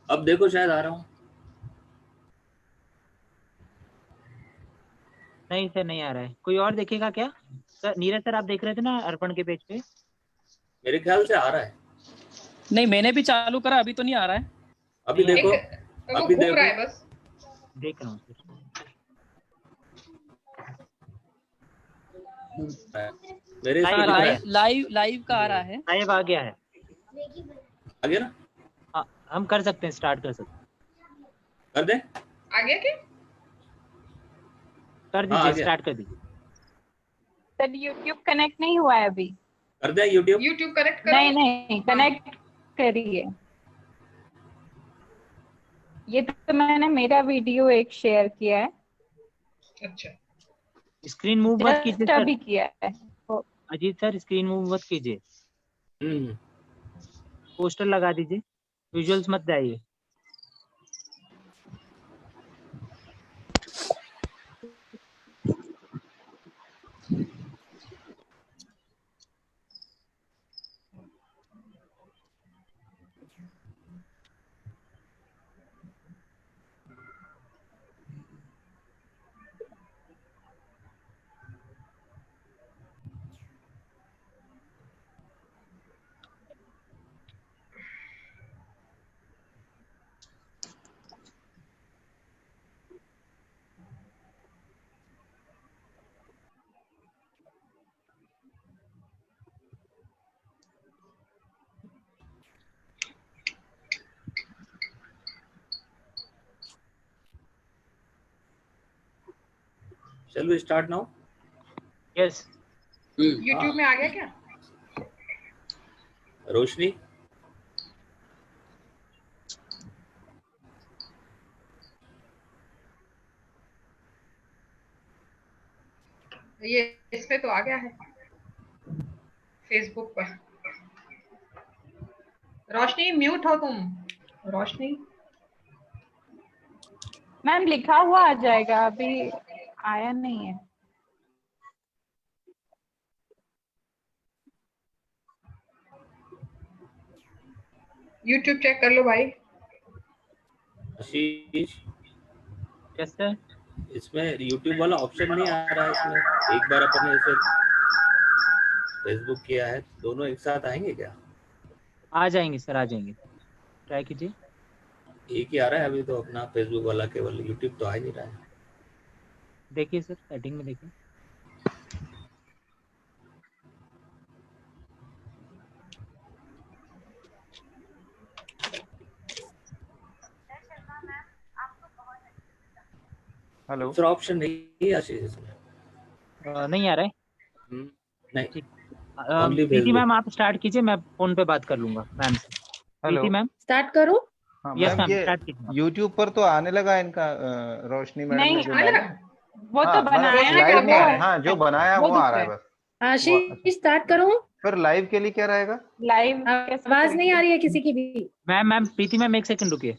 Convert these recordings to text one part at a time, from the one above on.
अब देखो शायद आ रहा हूँ। नहीं सर, नहीं आ रहा है। कोई और देखेगा क्या? सर नीरज सर, आप देख रहे थे ना अर्पण के पेज पे? मेरे ख्याल से आ रहा है। नहीं, मैंने भी चालू करा, अभी तो नहीं आ रहा है। अभी नहीं आ देखो, वो अभी घूम रहा देखो। है बस। देख रहा हूँ सर। मेरे इसमें लाइव दिख आ रहा गया, है। लाइव का आ रहा है। लाइव आ गया है। आ गया ना? हाँ, हम कर सकते हैं, स्टार्ट कर सकते हैं। कर दें? आ गया क्या? कर हाँ, आ दीजिए, गया। स्टार्ट कर दीजिए। सर YouTube कनेक्ट नहीं हुआ है अभी। कर दें यूट्यूब? यूट्यूब कनेक्ट करो। नहीं कनेक्ट करिए। ये तो मैंने मेरा वीडियो एक शेयर किया है, अच्छा, स्क्रीन मूव मत कीजिए जस्ट सर। अभी किया है। अजीत सर, स्क्रीन मूव मत कीजिए, हम्म। पोस्टर लगा दीजिए, विजुअल्स मत जाइए। Shall we start now? Yes. YouTube में आ गया क्या? रोशनी, ये इस पे तो आ गया है, फेसबुक पर। रोशनी म्यूट हो तुम। रोशनी, मैम लिखा हुआ आ जाएगा, अभी आया नहीं है। यूट्यूब चेक कर लो भाई। आशीष, यस सर। इसमें यूट्यूब वाला ऑप्शन नहीं आ रहा है इसमें। एक बार अपन ने इसे फेसबुक किया है, दोनों एक साथ आएंगे क्या? आ जाएंगे सर, आ जाएंगे, ट्राई कीजिए। एक ही आ रहा है अभी तो अपना फेसबुक वाला, केवल यूट्यूब तो आ ही नहीं रहा है। देखिए सर, सेटिंग में देखिए। हेलो, दूसरा ऑप्शन नहीं है आशीष इसमें। नहीं आ रहा है। नहीं, ठीक। ओनली प्रीति फेसबुक। मैम, आप स्टार्ट कीजिए, मैं फोन पे बात कर लूंगा मैम से। हेलो। प्रीति मैम, स्टार्ट करो। हाँ यस मैम, मैम, ये स्टार्ट कीजिए। यूट्यूब पर तो आने लगा इनका, रोशनी मैडम ने नहीं, जो आने डाला। लगा? वो हाँ तो मतलब बनाया है लाइव नहीं आ रहा है। वो, हाँ, जो बनाया वो वो आ दिख रहा रहा है है। बस। वो आशीष स्टार्ट करो। फिर लाइव के लिए क्या रहेगा? लाइव कैसे आवाज नहीं करेंगे? आ रही है किसी की भी। मैम प्रीति मैम, एक सेकंड रुकिए।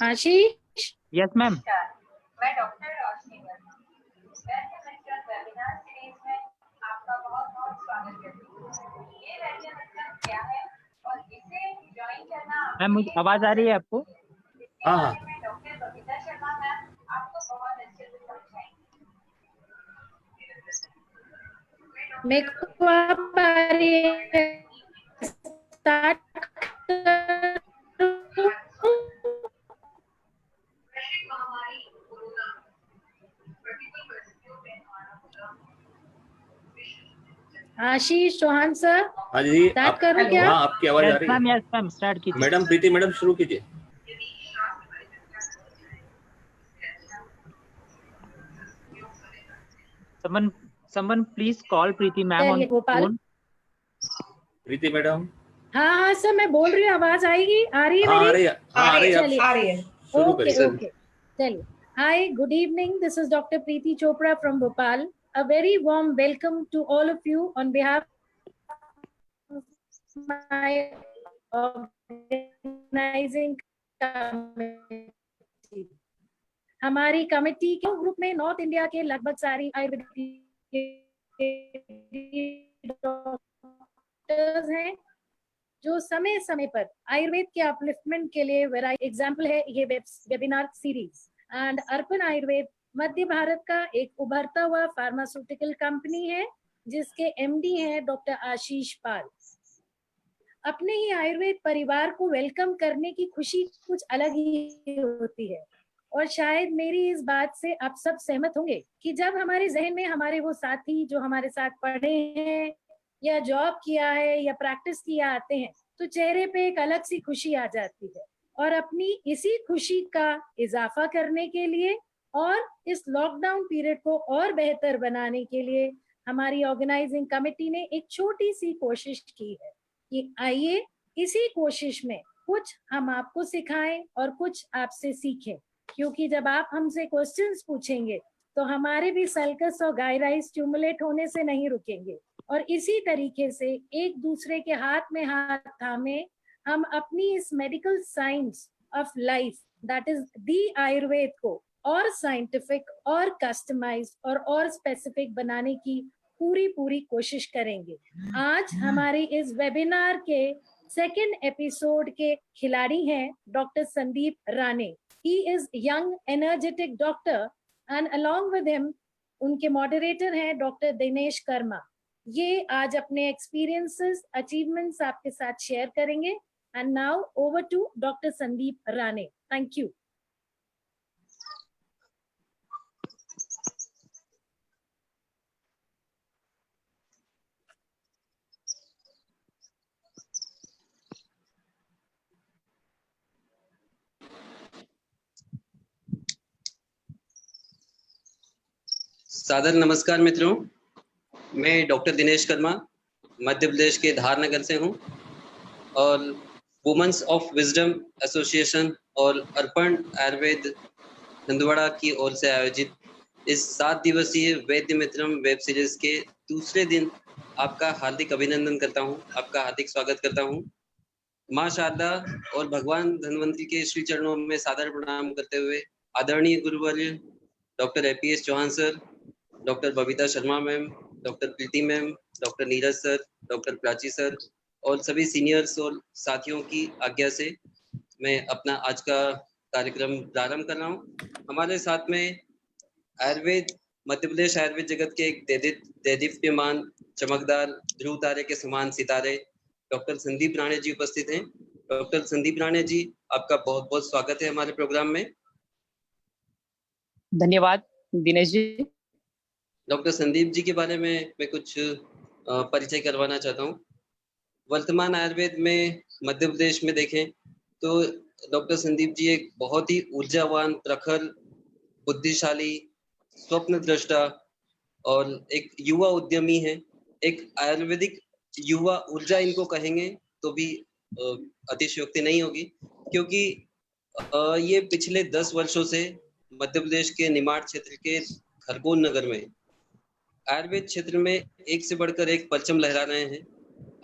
आशीष, यस मैम। मैं डॉक्टर रोशनी वर्मा वेलनेस वेबिनार सीरीज में आपका बहुत बहुत स्वागत करती हूँ। ये वेलनेस क्या है और इसे ज्वाइन करना मैम, मुझे आवाज आ रही है आपको? इसके हाँ, बारे में डॉक्टर बबीता शर्मा मैम आपको बहुत अच्छे से समझाएंगे। मेरे को आप आ रही है, स्टार्ट वैश्विक महामारी कोरोना प्रतिकूल परिस्थितियों में हमारा आशीष चौहान सर, हाँ जी, स्टार्ट करूं हेलो। क्या? हाँ आपकी आवाज आ यस रही है। मैम, स्टार्ट कीजिए। मैडम प्रीति मैडम शुरू कीजिए। Someone please call Preeti ma'am on चलिए गोपाल। फोन। प्रीति मैडम। हाँ हाँ सर, मैं बोल रही हूँ, आवाज आएगी, आ रही है हाँ आ मेरी? रही है, हाँ आ रही है। चलिए, आ रही है। शुरू ओके करिए। ओके, चलिए। Hi, good evening, this is doctor Preeti Chopra from Bhopal. A very warm welcome to all of you on behalf of my organizing committee. हमारी कमेटी के ग्रुप में नॉर्थ इंडिया के लगभग सारी आयुर्वेदिक डॉक्टर्स हैं जो समय समय पर आयुर्वेद के अपलिफ्टमेंट के लिए एग्जाम्पल है ये webinar series. And Arpan Ayurveda मध्य भारत का एक उभरता हुआ फार्मास्यूटिकल कंपनी है जिसके एमडी हैं डॉक्टर आशीष पाल। अपने ही आयुर्वेद परिवार को वेलकम करने की खुशी कुछ अलग ही होती है और शायद मेरी इस बात से आप सब सहमत होंगे कि जब हमारे जहन में हमारे वो साथी जो हमारे साथ पढ़े हैं या जॉब किया है या प्रैक्टिस किया आते हैं तो चेहरे पे एक अलग सी खुशी आ जाती है। और अपनी इसी खुशी का इजाफा करने के लिए और इस लॉकडाउन पीरियड को और बेहतर बनाने के लिए हमारी ऑर्गेनाइजिंग कमेटी ने एक छोटी सी कोशिश की है कि आइए इसी कोशिश में कुछ हम आपको सिखाएं और कुछ आपसे सीखें, क्योंकि जब आप हमसे क्वेश्चंस पूछेंगे तो हमारे भी सल्कस और गायराई स्टिमुलेट होने से नहीं रुकेंगे। और इसी तरीके से एक दूसरे के हाथ में हाथ थामे हम अपनी इस medical science of life that is the Ayurveda को और साइंटिफिक और कस्टमाइज और स्पेसिफिक बनाने की पूरी कोशिश करेंगे। आज हमारे इस वेबिनार के सेकंड एपिसोड के खिलाड़ी हैं doctor Sandeep Rane. He is young energetic doctor and along with him उनके मॉडरेटर हैं डॉक्टर दिनेश कर्मा। ये आज अपने एक्सपीरियंसेस अचीवमेंट्स आपके साथ शेयर करेंगे। And now over to doctor Sandeep Rane. Thank you. सादर नमस्कार मित्रों, मैं डॉक्टर दिनेश कर्मा मध्य प्रदेश के धारनगर से हूं और वुमेन्स ऑफ विजडम एसोसिएशन और अर्पण आयुर्वेद हंदवाड़ा की ओर से आयोजित इस 7 दिवसीय वैद्य मित्रम वेब सीरीज के दूसरे दिन आपका हार्दिक अभिनंदन करता हूं, आपका हार्दिक स्वागत करता हूं। माँ शारदा और भगवान धन्वंतरी के श्री चरणों में सादर प्रणाम करते हुए आदरणीय गुरुवर्य doctor APS Chauhan sir, doctor Babita Sharma ma'am, doctor Preeti ma'am, doctor Neeraj sir, doctor Prachi sir और सभी सीनियर्स और साथियों की आज्ञा से मैं अपना आज का कार्यक्रम प्रारंभ कर रहा हूँ। हमारे साथ में आयुर्वेद मध्य प्रदेश आयुर्वेद जगत के एक देदीप्यमान चमकदार ध्रुव तारे के समान सितारे डॉक्टर संदीप राणे जी उपस्थित हैं। डॉक्टर संदीप राणे जी, आपका बहुत बहुत स्वागत है हमारे प्रोग्राम में। धन्यवाद दिनेश जी। डॉक्टर संदीप जी के बारे में मैं कुछ परिचय करवाना चाहता हूँ। वर्तमान आयुर्वेद में मध्य प्रदेश में देखें तो डॉक्टर संदीप जी एक बहुत ही ऊर्जावान, प्रखर, बुद्धिशाली, स्वप्न दृष्टा और एक युवा उद्यमी है। एक आयुर्वेदिक युवा ऊर्जा इनको कहेंगे तो भी अतिशयोक्ति नहीं होगी, क्योंकि ये पिछले 10 वर्षों से मध्य प्रदेश के निमाड़ क्षेत्र के खरगोन नगर में आयुर्वेद क्षेत्र में एक से बढ़कर एक परचम लहरा रहे हैं।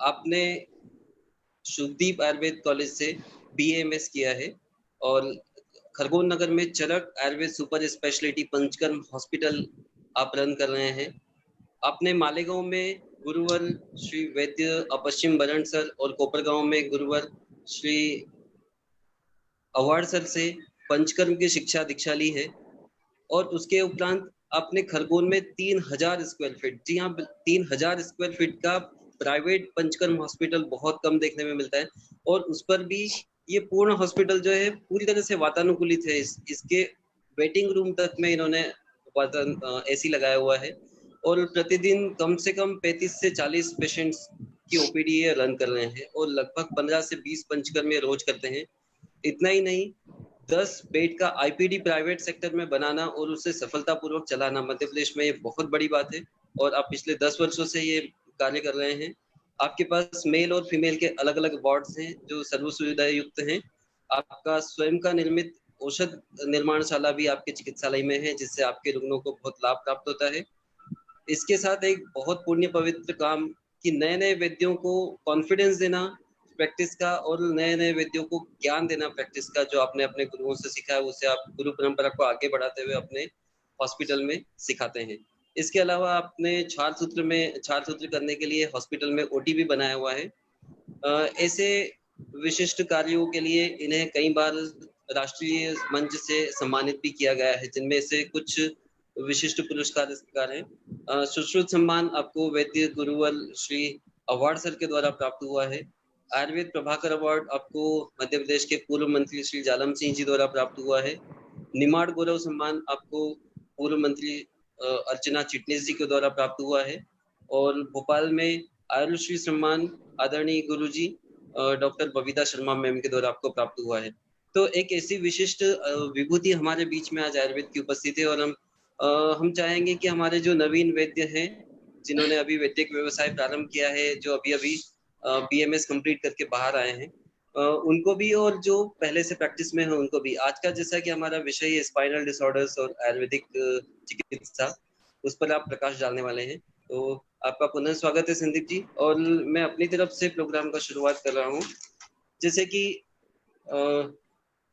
आपने शुभदीप आयुर्वेद कॉलेज से BAMS किया है और खरगोन नगर में Charak Ayurveda super speciality Panchakarma hospital आप रन कर रहे हैं। आपने मालेगांव में गुरुवर श्री वैद्य अपश्चिम बरण सर और कोपरगांव में गुरुवर श्री अवार्ड सर से पंचकर्म की शिक्षा दीक्षा ली है। और उसके उपरांत आपने खरगोन में 3000 स्क्वायर फीट, जी हाँ 3000 स्क्वायर फीट का प्राइवेट पंचकर्म हॉस्पिटल बहुत कम देखने में मिलता है और उस पर भी ये पूर्ण हॉस्पिटल जो है पूरी तरह से वातानुकूलित है। इसके वेटिंग रूम तक में इन्होंने AC लगाया हुआ है और प्रतिदिन कम से कम 35 से 40 पेशेंट्स की OPD रन कर रहे हैं और लगभग 15 से 20 पंचकर्म ये रोज करते हैं। इतना ही नहीं, 10 बेड का IPD प्राइवेट सेक्टर में बनाना और उसे सफलतापूर्वक चलाना मध्य प्रदेश में ये बहुत बड़ी बात है और आप पिछले 10 वर्षों से ये कार्य कर रहे हैं। आपके पास मेल और फीमेल के अलग अलग वार्ड्स हैं जो सर्व सुविधा युक्त हैं। आपका स्वयं का निर्मित औषध निर्माणशाला भी आपके चिकित्सालय में है, जिससे आपके रुग्णों को बहुत लाभ प्राप्त होता है। इसके साथ एक बहुत पुण्य पवित्र काम कि नए नए वैद्यों को कॉन्फिडेंस देना प्रैक्टिस का और नए नए वैद्यों को ज्ञान देना प्रैक्टिस का, जो आपने अपने गुरुओं से सीखा है उसे आप गुरु परंपरा को आगे बढ़ाते हुए अपने हॉस्पिटल में सिखाते हैं। इसके अलावा आपने छार सूत्र करने के लिए हॉस्पिटल में OT भी बनाया हुआ है। ऐसे विशिष्ट कार्यों के लिए इन्हें कई बार राष्ट्रीय मंच से सम्मानित भी किया गया है, जिनमें से कुछ विशिष्ट पुरस्कार इस प्रकार हैं। सुश्रुत सम्मान आपको वैद्य गुरुवर श्री अवार्ड सर के द्वारा प्राप्त हुआ है। आयुर्वेद प्रभाकर अवार्ड आपको मध्य प्रदेश के पूर्व मंत्री श्री जालम सिंह जी द्वारा प्राप्त हुआ है। निमाड़ गौरव सम्मान आपको पूर्व मंत्री अर्चना चिटनीस जी के द्वारा प्राप्त हुआ है। और भोपाल में आयुर्श्री सम्मान आदरणीय गुरुजी डॉक्टर बबीता शर्मा मैम के द्वारा आपको प्राप्त हुआ है। तो एक ऐसी विशिष्ट विभूति हमारे बीच में आज आयुर्वेद की उपस्थित है, और हम चाहेंगे कि हमारे जो नवीन वैद्य हैं, जिन्होंने अभी वैद्यक व्यवसाय प्रारंभ किया है, जो अभी BMS कंप्लीट करके बाहर आए हैं, उनको भी, और जो पहले से प्रैक्टिस में है उनको भी, आज का जैसा कि हमारा विषय है स्पाइनल डिसऑर्डर्स और आयुर्वेदिक चिकित्सा, उस पर आप प्रकाश डालने वाले हैं। तो आपका पुनः स्वागत है संदीप जी। और मैं अपनी तरफ से प्रोग्राम का शुरुआत कर रहा हूँ। जैसे कि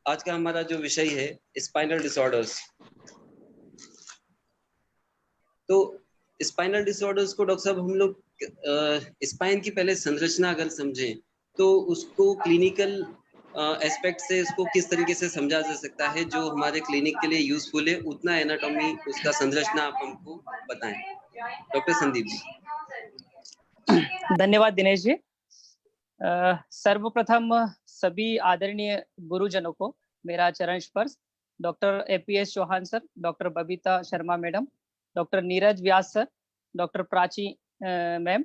आज का हमारा जो विषय है स्पाइनल डिसऑर्डर्स, तो स्पाइनल डिसऑर्डर्स को डॉक्टर साहब हम लोग स्पाइन की पहले संरचना अगर समझें तो उसको क्लिनिकल एस्पेक्ट से उसको किस तरीके से समझा जा सकता है जो हमारे क्लिनिक के लिए यूजफुल है, उतना एनाटॉमी उसका संरचना आप हमको बताएं डॉक्टर संदीप जी। धन्यवाद दिनेश जी। सर्वप्रथम सभी आदरणीय गुरुजनों को मेरा चरण स्पर्श। Doctor APS Chauhan sir, doctor Babita Sharma madam, doctor Neeraj Vyas sir, doctor Prachi ma'am,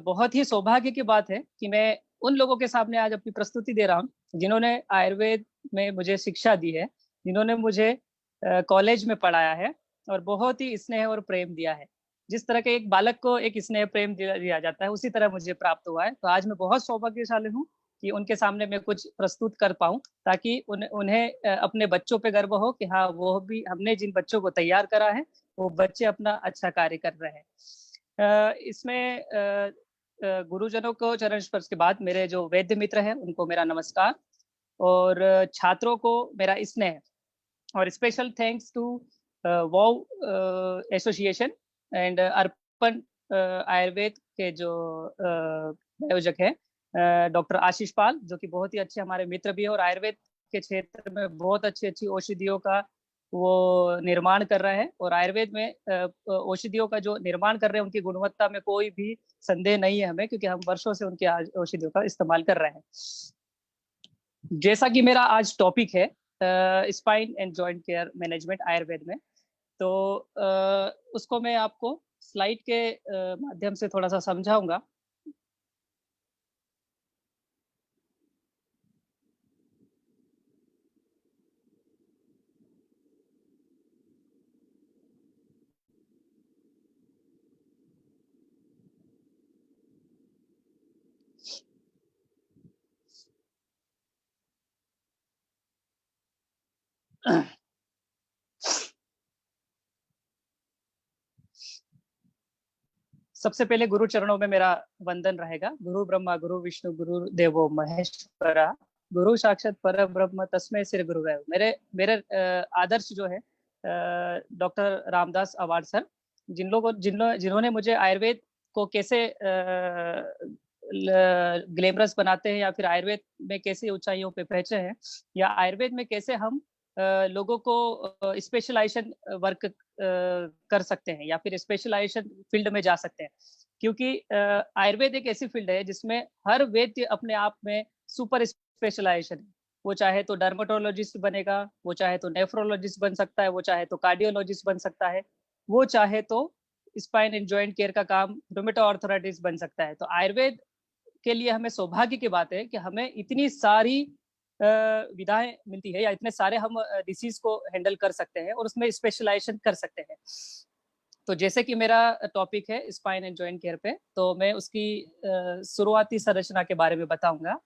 बहुत ही सौभाग्य की बात है कि मैं उन लोगों के सामने आज अपनी प्रस्तुति दे रहा हूँ जिन्होंने आयुर्वेद में मुझे शिक्षा दी है, जिन्होंने मुझे कॉलेज में पढ़ाया है और बहुत ही स्नेह और प्रेम दिया है। जिस तरह के एक बालक को एक स्नेह प्रेम दिया जाता है, उसी तरह मुझे प्राप्त हुआ है। तो आज मैं बहुत सौभाग्यशाली हूँ कि उनके सामने मैं कुछ प्रस्तुत कर पाऊँ, ताकि उन्हें अपने बच्चों पे गर्व हो कि हाँ, वो भी, हमने जिन बच्चों को तैयार करा है वो बच्चे अपना अच्छा कार्य कर रहे हैं। इसमें गुरुजनों को चरण स्पर्श के बाद मेरे जो वैद्य मित्र हैं उनको मेरा नमस्कार, और छात्रों को मेरा स्नेह, और स्पेशल थैंक्स टू वाव एसोसिएशन एंड अर्पण आयुर्वेद के जो आयोजक है डॉक्टर आशीष पाल, जो कि बहुत ही अच्छे हमारे मित्र भी है और आयुर्वेद के क्षेत्र में बहुत अच्छी औषधियों का वो निर्माण कर रहे हैं। और आयुर्वेद में औषधियों का जो निर्माण कर रहे हैं उनकी गुणवत्ता में कोई भी संदेह नहीं है हमें, क्योंकि हम वर्षों से उनकी औषधियों का इस्तेमाल कर रहे हैं। जैसा कि मेरा आज टॉपिक है spine and joint care management Ayurveda में, तो उसको मैं आपको स्लाइड के माध्यम से थोड़ा सा समझाऊंगा। सबसे पहले गुरु चरणों में मेरा वंदन रहेगा। गुरु ब्रह्मा गुरु विष्णु गुरु देवो महेश्वरा, गुरु साक्षात पर ब्रह्म तस्मै श्री गुरुवे। मेरे आदर्श जो है डॉक्टर रामदास अवार्ड सर, जिन्होंने मुझे आयुर्वेद को कैसे ग्लैमरस बनाते हैं, या फिर आयुर्वेद में कैसे ऊंचाइयों पे पहुंचे हैं, या आयुर्वेद में कैसे हम लोगों को स्पेशलाइजेशन वर्क कर सकते हैं या फिर स्पेशलाइजेशन फील्ड में जा सकते हैं। क्योंकि आयुर्वेद एक ऐसी फील्ड है जिसमें हर वैद्य अपने आप में सुपर स्पेशलाइजेशन है। वो चाहे तो डर्मेटोलॉजिस्ट बनेगा, वो चाहे तो नेफ्रोलॉजिस्ट बन सकता है, वो चाहे तो कार्डियोलॉजिस्ट बन सकता है, वो चाहे तो स्पाइन एंड जॉइंट केयर का काम रूमेटो आर्थराइटिस बन सकता है। तो आयुर्वेद के लिए हमें सौभाग्य की बात है कि हमें इतनी सारी विधाएं मिलती है, या इतने सारे हम डिसीज को हैंडल कर सकते हैं और उसमें स्पेशलाइजेशन कर सकते हैं। तो जैसे कि मेरा टॉपिक है स्पाइन एंड जॉइंट केयर पे, तो मैं उसकी शुरुआती संरचना के बारे में बताऊंगा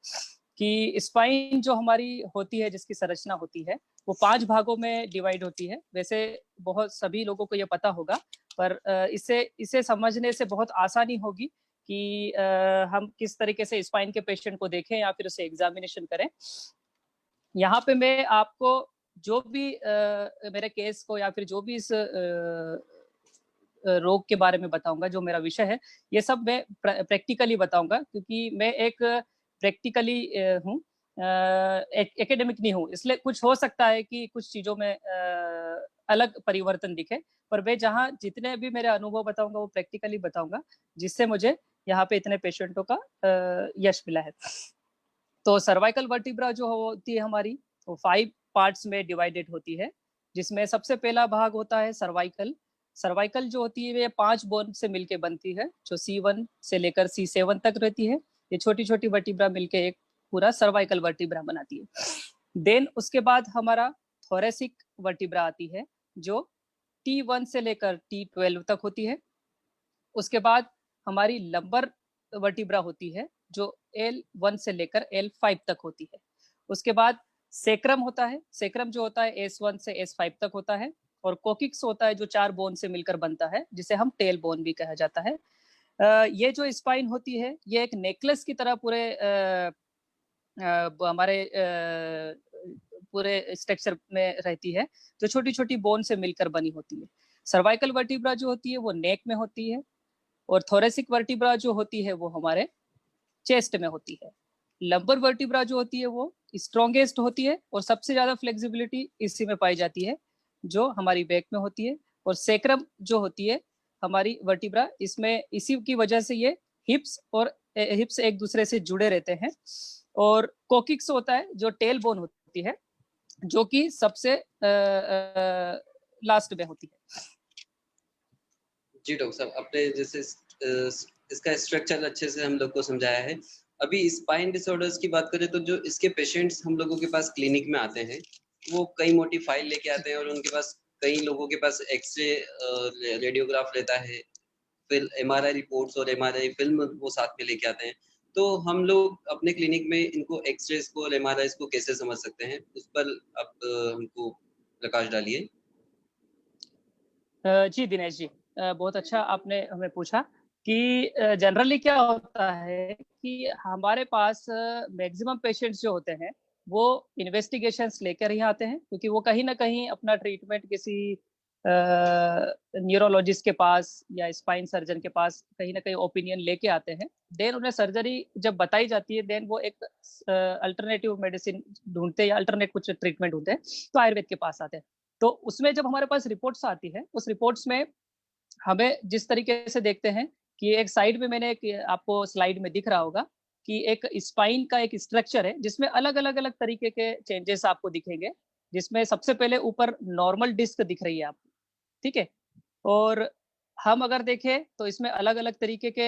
कि स्पाइन जो हमारी होती है, जिसकी संरचना होती है, वो 5 भागों में डिवाइड होती है। वैसे बहुत सभी लोगों को ये पता होगा, पर इसे समझने से बहुत आसानी होगी कि हम किस तरीके से स्पाइन के पेशेंट को देखें या फिर उसे एग्जामिनेशन करें। यहाँ पे मैं आपको जो भी मेरे केस को या फिर जो भी इस रोग के बारे में बताऊंगा, जो मेरा विषय है, ये सब मैं प्रैक्टिकली बताऊंगा, क्योंकि मैं एक प्रैक्टिकली हूँ, एकेडमिक नहीं हूँ, इसलिए कुछ हो सकता है कि कुछ चीजों में अलग परिवर्तन दिखे, पर मैं जहाँ जितने भी मेरे अनुभव बताऊंगा वो प्रैक्टिकली बताऊंगा, जिससे मुझे यहाँ पे इतने पेशेंटों का यश मिला है। तो सर्वाइकल वर्टिब्रा जो होती है हमारी, वो 5 पार्ट्स में डिवाइडेड होती है, जिसमें सबसे पहला भाग होता है सर्वाइकल। सर्वाइकल जो होती है वे 5 बोन से मिलके बनती है, जो C1 से लेकर C7 तक रहती है। ये छोटी छोटी वर्टिब्रा मिलके एक पूरा सर्वाइकल वर्टिब्रा बनाती है। देन उसके बाद हमारा थोरेसिक वर्टिब्रा आती है, जो T1 से लेकर T12 तक होती है। उसके बाद हमारी लंबर वर्टिब्रा होती है, जो L1 से लेकर L5 तक होती है। उसके बाद सेक्रम होता है, सेक्रम जो होता है S1 से S5 तक होता है। और कोकिक्स होता है, जो 4 बोन से मिलकर बनता है, जिसे हम टेल बोन भी कहा जाता है। ये जो स्पाइन होती है, ये एक नेकलेस की तरह पूरे हमारे पूरे स्ट्रक्चर में रहती है, जो छोटी छोटी बोन से मिलकर बनी होती है। सर्वाइकल वर्टिब्रा जो होती है वो नेक में होती है, और थोरेसिक वर्टिब्रा जो होती है वो हमारे चेस्ट में होती है। लंबर वर्टिब्रा जो होती है वो स्ट्रॉन्गेस्ट होती है, और सबसे ज्यादा फ्लेक्सिबिलिटी इसी में पाई जाती है, जो हमारी बैक में होती है। और सेक्रम जो होती है हमारी वर्टिब्रा, इसमें इसी की वजह से ये हिप्स एक दूसरे से जुड़े रहते हैं। और कोकिक्स होता है, जो टेल बोन होती है, जो कि सबसे लास्ट में होती है। जी डॉक्टर साहब, आपने जैसे इसका स्ट्रक्चर अच्छे से हम लोग को समझाया है। अभी स्पाइन डिसऑर्डर्स की बात करें तो जो इसके पेशेंट्स हम लोगों के पास क्लिनिक में आते हैं, वो कई मोटी फाइल लेके आते हैं, और उनके पास कई लोगों के पास एक्सरे रेडियोग्राफ रहता है, फिर MRI रिपोर्ट्स और MRI फिल्म वो साथ में लेके आते हैं। तो हम लोग अपने क्लिनिक में इनको एक्सरेस को और MRI को कैसे समझ सकते हैं, उस पर आप हमको प्रकाश डालिए। जी दिनेश जी, बहुत अच्छा आपने हमें पूछा कि जनरली क्या होता है कि हमारे पास मैक्सिमम पेशेंट्स जो होते हैं वो इन्वेस्टिगेशंस लेकर ही आते हैं, क्योंकि वो कहीं ना कहीं अपना ट्रीटमेंट किसी न्यूरोलॉजिस्ट के पास या स्पाइन सर्जन के पास कहीं ना कहीं ओपिनियन लेके आते हैं। देन उन्हें सर्जरी जब बताई जाती है, देन वो एक अल्टरनेटिव मेडिसिन ढूंढते हैं या अल्टरनेट कुछ ट्रीटमेंट ढूंढते हैं, तो आयुर्वेद के पास आते हैं। तो उसमें जब हमारे पास रिपोर्ट्स आती है, उस रिपोर्ट्स में हमें जिस तरीके से देखते हैं कि एक साइड में मैंने आपको स्लाइड में दिख रहा होगा कि एक स्पाइन का एक स्ट्रक्चर है, जिसमें अलग अलग तरीके के चेंजेस आपको दिखेंगे, जिसमें सबसे पहले ऊपर नॉर्मल डिस्क दिख रही है आपको, ठीक है। और हम अगर देखें तो इसमें अलग अलग तरीके के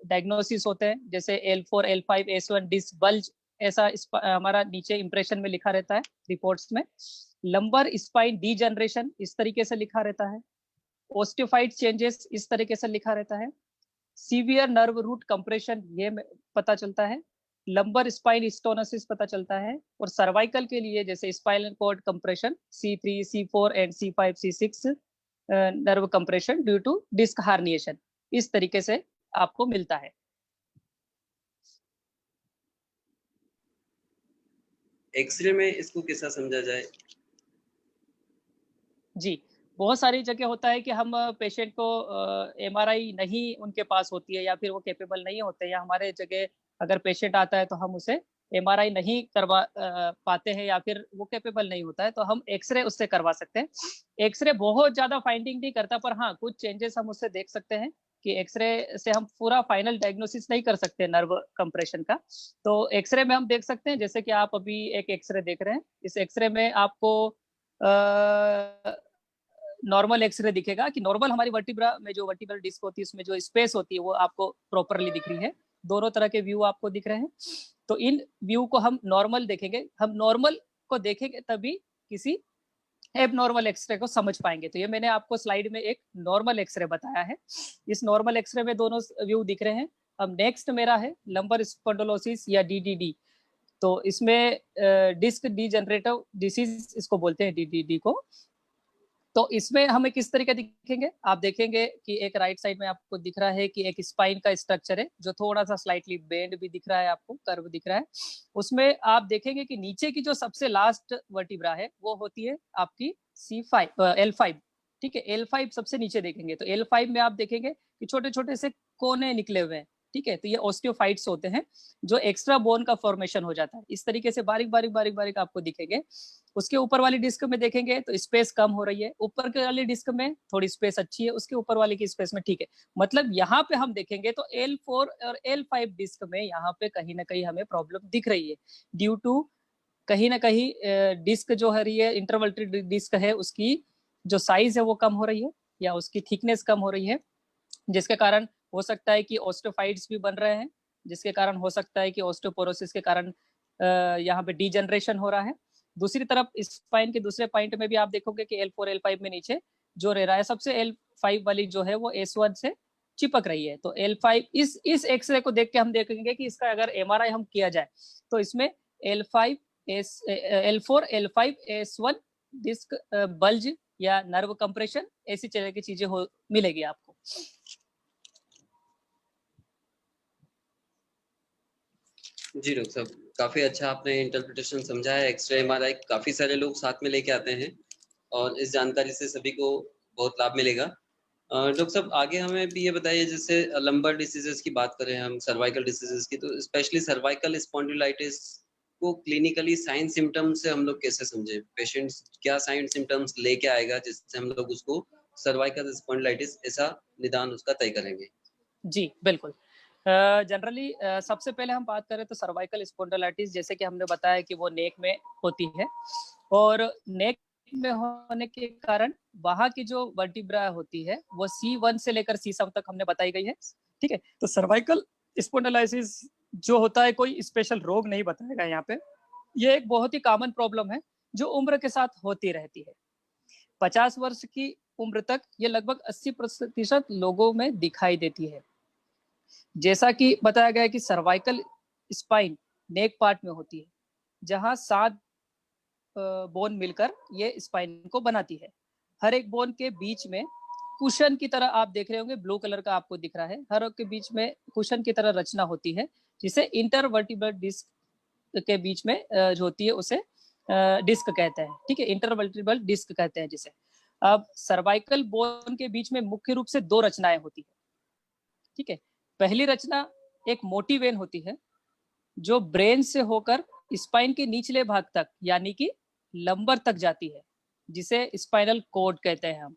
डायग्नोसिस होते हैं, जैसे L4, L5, S1 disc bulge, ऐसा हमारा नीचे इंप्रेशन में लिखा रहता है रिपोर्ट्स में। लंबर स्पाइन डीजनरेशन इस तरीके से लिखा रहता है। ओस्टियोफाइड चेंजेस इस तरीके से लिखा रहता है। सीवियर नर्व रूट कंप्रेशन ये पता चलता है। लंबर स्पाइन स्टोनोसिस पता चलता है। और सर्वाइकल के लिए जैसे spinal cord compression C3, C4 and C5, C6 nerve compression due to disc herniation, इस तरीके से आपको मिलता है। एक्सरे में इसको कैसा समझा जाए? जी, बहुत सारी जगह होता है कि हम पेशेंट को MRI नहीं उनके पास होती है, या फिर वो कैपेबल नहीं होते, या हमारे जगह अगर पेशेंट आता है तो हम उसे MRI नहीं करवा पाते हैं, या फिर वो कैपेबल नहीं होता है, तो हम एक्सरे उससे करवा सकते हैं। एक्सरे बहुत ज्यादा फाइंडिंग नहीं करता, पर हाँ कुछ चेंजेस हम उससे देख सकते हैं कि एक्सरे से हम पूरा फाइनल डायग्नोसिस नहीं कर सकते नर्व कंप्रेशन का। तो एक्सरे में हम देख सकते हैं, जैसे कि आप अभी एक एक्सरे देख रहे हैं, इस एक्सरे में आपको नॉर्मल एक्सरे दिखेगा कि नॉर्मल हमारी वर्टिब्रा में जो वर्टिब्रल डिस्क होती है उसमें जो स्पेस होती है वो आपको प्रॉपरली दिख रही है। दोनों तरह के व्यू आपको दिख रहे हैं। तो इन व्यू को हम नॉर्मल देखेंगे, हम नॉर्मल को देखेंगे तभी किसी एबनॉर्मल एक्सरे को समझ पाएंगे। तो ये मैंने आपको स्लाइड में एक नॉर्मल एक्सरे बताया है। इस नॉर्मल एक्सरे में दोनों व्यू दिख रहे हैं। अब नेक्स्ट मेरा है लंबर स्पॉन्डिलोसिस या DDD। तो इसमें डिस्क डीजनरेटिव डिसीज इसको बोलते हैं, DDD को। तो इसमें हमें किस तरीके दिखेंगे, आप देखेंगे कि एक राइट साइड में आपको दिख रहा है कि एक स्पाइन का स्ट्रक्चर है जो थोड़ा सा स्लाइटली बेंड भी दिख रहा है, आपको कर्व दिख रहा है। उसमें आप देखेंगे कि नीचे की जो सबसे लास्ट वर्टिब्रा है वो होती है आपकी L5, ठीक है। L5 सबसे नीचे देखेंगे तो L5 में आप देखेंगे कि छोटे छोटे से कोने निकले हुए हैं, ठीक है। तो ये ऑस्टियोफाइट्स होते हैं जो एक्स्ट्रा बोन का फॉर्मेशन हो जाता है। इस तरीके से बारीक बारीक बारीक बारीक आपको दिखेंगे। उसके ऊपर वाली डिस्क में देखेंगे तो स्पेस कम हो रही है, ऊपर के वाली डिस्क में थोड़ी स्पेस अच्छी है, उसके ऊपर वाली की स्पेस में ठीक है। मतलब यहाँ पे हम देखेंगे तो L4 और L5 डिस्क में यहाँ पे कहीं ना कहीं हमें प्रॉब्लम दिख रही है, ड्यू टू कहीं ना कहीं डिस्क जो है रही है, इंटरवल्टरी डिस्क है, उसकी जो साइज है वो कम हो रही है या उसकी थिकनेस कम हो रही है, जिसके कारण हो सकता है कि ऑस्टियोफाइट्स भी बन रहे हैं, जिसके कारण हो सकता है कि ऑस्टियोपोरोसिस के कारण यहाँ पे डीजनरेशन हो रहा है। दूसरी तरफ स्पाइन के दूसरे पॉइंट में भी आप देखोगे कि L4 L5 में नीचे जो रह रहा है, सबसे L5 वाली जो है वो S1 से चिपक रही है। तो L5 इस एक्सरे को देख के हम देखेंगे कि इसका अगर MRI हम किया जाए तो इसमें L4 L5 S1 disc bulge या नर्व कंप्रेशन ऐसी तरह की चीजें मिलेगी आपको। जी डॉक्टर साहब, काफी अच्छा आपने इंटरप्रिटेशन समझा है। एक्सरे एमआरआई काफी सारे लोग साथ में लेके आते हैं और इस जानकारी से सभी को बहुत लाभ मिलेगा। डॉक्टर साहब आगे हमें भी ये बताइए, जैसे लंबर डिसीजेस की बात करें हम, सर्वाइकल डिसीजेस की, तो स्पेशली सर्वाइकल स्पॉन्डिलाइटिस को क्लिनिकली साइन सिम्टम्स से हम लोग कैसे समझे? पेशेंट्स क्या साइन सिम्टम्स लेके आएगा जिससे हम लोग उसको सर्वाइकल स्पॉन्डिलाइटिस ऐसा निदान उसका तय करेंगे? जी बिल्कुल। जनरली सबसे पहले हम बात करें तो सर्वाइकल स्पॉन्डिलाइटिस, जैसे कि हमने बताया कि वो नेक में होती है, और नेक में होने के कारण वहां की जो वर्टिब्रा होती है वो C1 से लेकर C7 तक हमने बताई गई है, ठीक है। तो सर्वाइकल स्पॉन्डिलाइटिस जो होता है कोई स्पेशल रोग नहीं बताएगा यहाँ पे, ये एक बहुत ही कॉमन प्रॉब्लम है जो उम्र के साथ होती रहती है। 50 वर्ष की उम्र तक ये लगभग 80% लोगों में दिखाई देती है। जैसा कि बताया गया है कि सर्वाइकल स्पाइन नेक पार्ट में होती है, जहां 7 बोन मिलकर ये स्पाइन को बनाती है। हर एक बोन के बीच में कुशन की तरह आप देख रहे होंगे, ब्लू कलर का आपको दिख रहा है, हर एक के बीच में कुशन की तरह रचना होती है, जिसे इंटरवर्टिब्रल डिस्क के बीच में जो होती है उसे डिस्क कहते हैं, ठीक है, इंटरवर्टिब्रल डिस्क कहते हैं जिसे। अब सर्वाइकल बोन के बीच में मुख्य रूप से 2 रचनाएं होती है, ठीक है। पहली रचना एक मोटी वेन होती है जो ब्रेन से होकर स्पाइन के निचले भाग तक यानी कि लंबर तक जाती है, जिसे स्पाइनल कॉर्ड कहते हैं हम।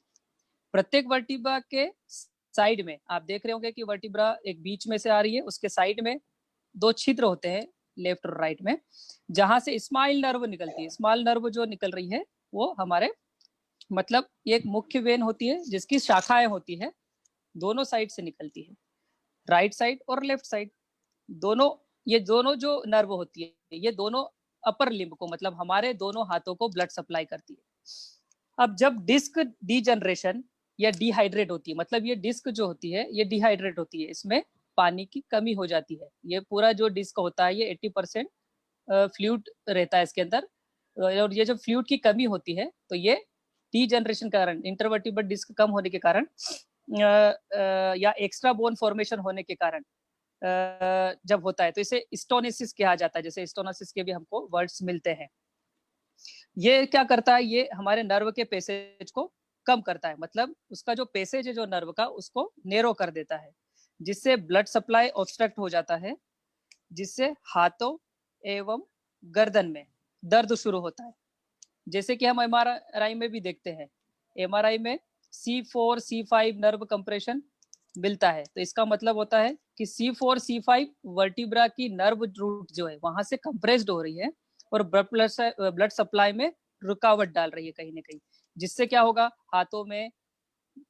प्रत्येक वर्टिब्रा के साइड में आप देख रहे होंगे कि वर्टिब्रा एक बीच में से आ रही है, उसके साइड में 2 छिद्र होते हैं लेफ्ट और राइट में, जहां से स्माइल नर्व निकलती है। स्मॉल नर्व जो निकल रही है वो हमारे मतलब एक मुख्य वेन होती है जिसकी शाखाएं होती है, दोनों साइड से निकलती है, राइट साइड और लेफ्ट साइड दोनों। ये दोनों जो नर्व होती है ये दोनों अपर लिम्ब को मतलब हमारे दोनों हाथों को ब्लड सप्लाई करती है। अब जब डिस्क डीजनरेशन या डिहाइड्रेट होती है, मतलब ये डिस्क जो होती है ये डिहाइड्रेट होती है, इसमें पानी की कमी हो जाती है। ये पूरा जो डिस्क होता है ये 80% फ्लूइड रहता है इसके अंदर, और ये जब फ्लूइड की कमी होती है तो ये डीजनरेशन के कारण, इंटरवर्टिब्रल डिस्क कम होने के कारण या एक्स्ट्रा बोन फॉर्मेशन होने के कारण जब होता है तो इसे स्टोनिसिस कहा जाता है। जैसे स्टोनिसिस के भी हमको वर्ड्स मिलते हैं। ये क्या करता है, ये हमारे नर्व के पैसेज को कम करता है, मतलब उसका जो पैसेज है जो नर्व का उसको नैरो कर देता है, जिससे ब्लड सप्लाई ऑब्स्ट्रक्ट हो जाता है, जिससे हाथों एवं गर्दन में दर्द शुरू होता है। जैसे कि हम MRI में भी देखते हैं, MRI में C4 C5 नर्व कंप्रेशन मिलता है, तो इसका मतलब होता है कि C4 C5 वर्टिब्रा की नर्व रूट जो है वहां से कंप्रेस्ड हो रही है और ब्लड सप्लाई में रुकावट डाल रही है कहीं ना कहीं, जिससे क्या होगा, हाथों में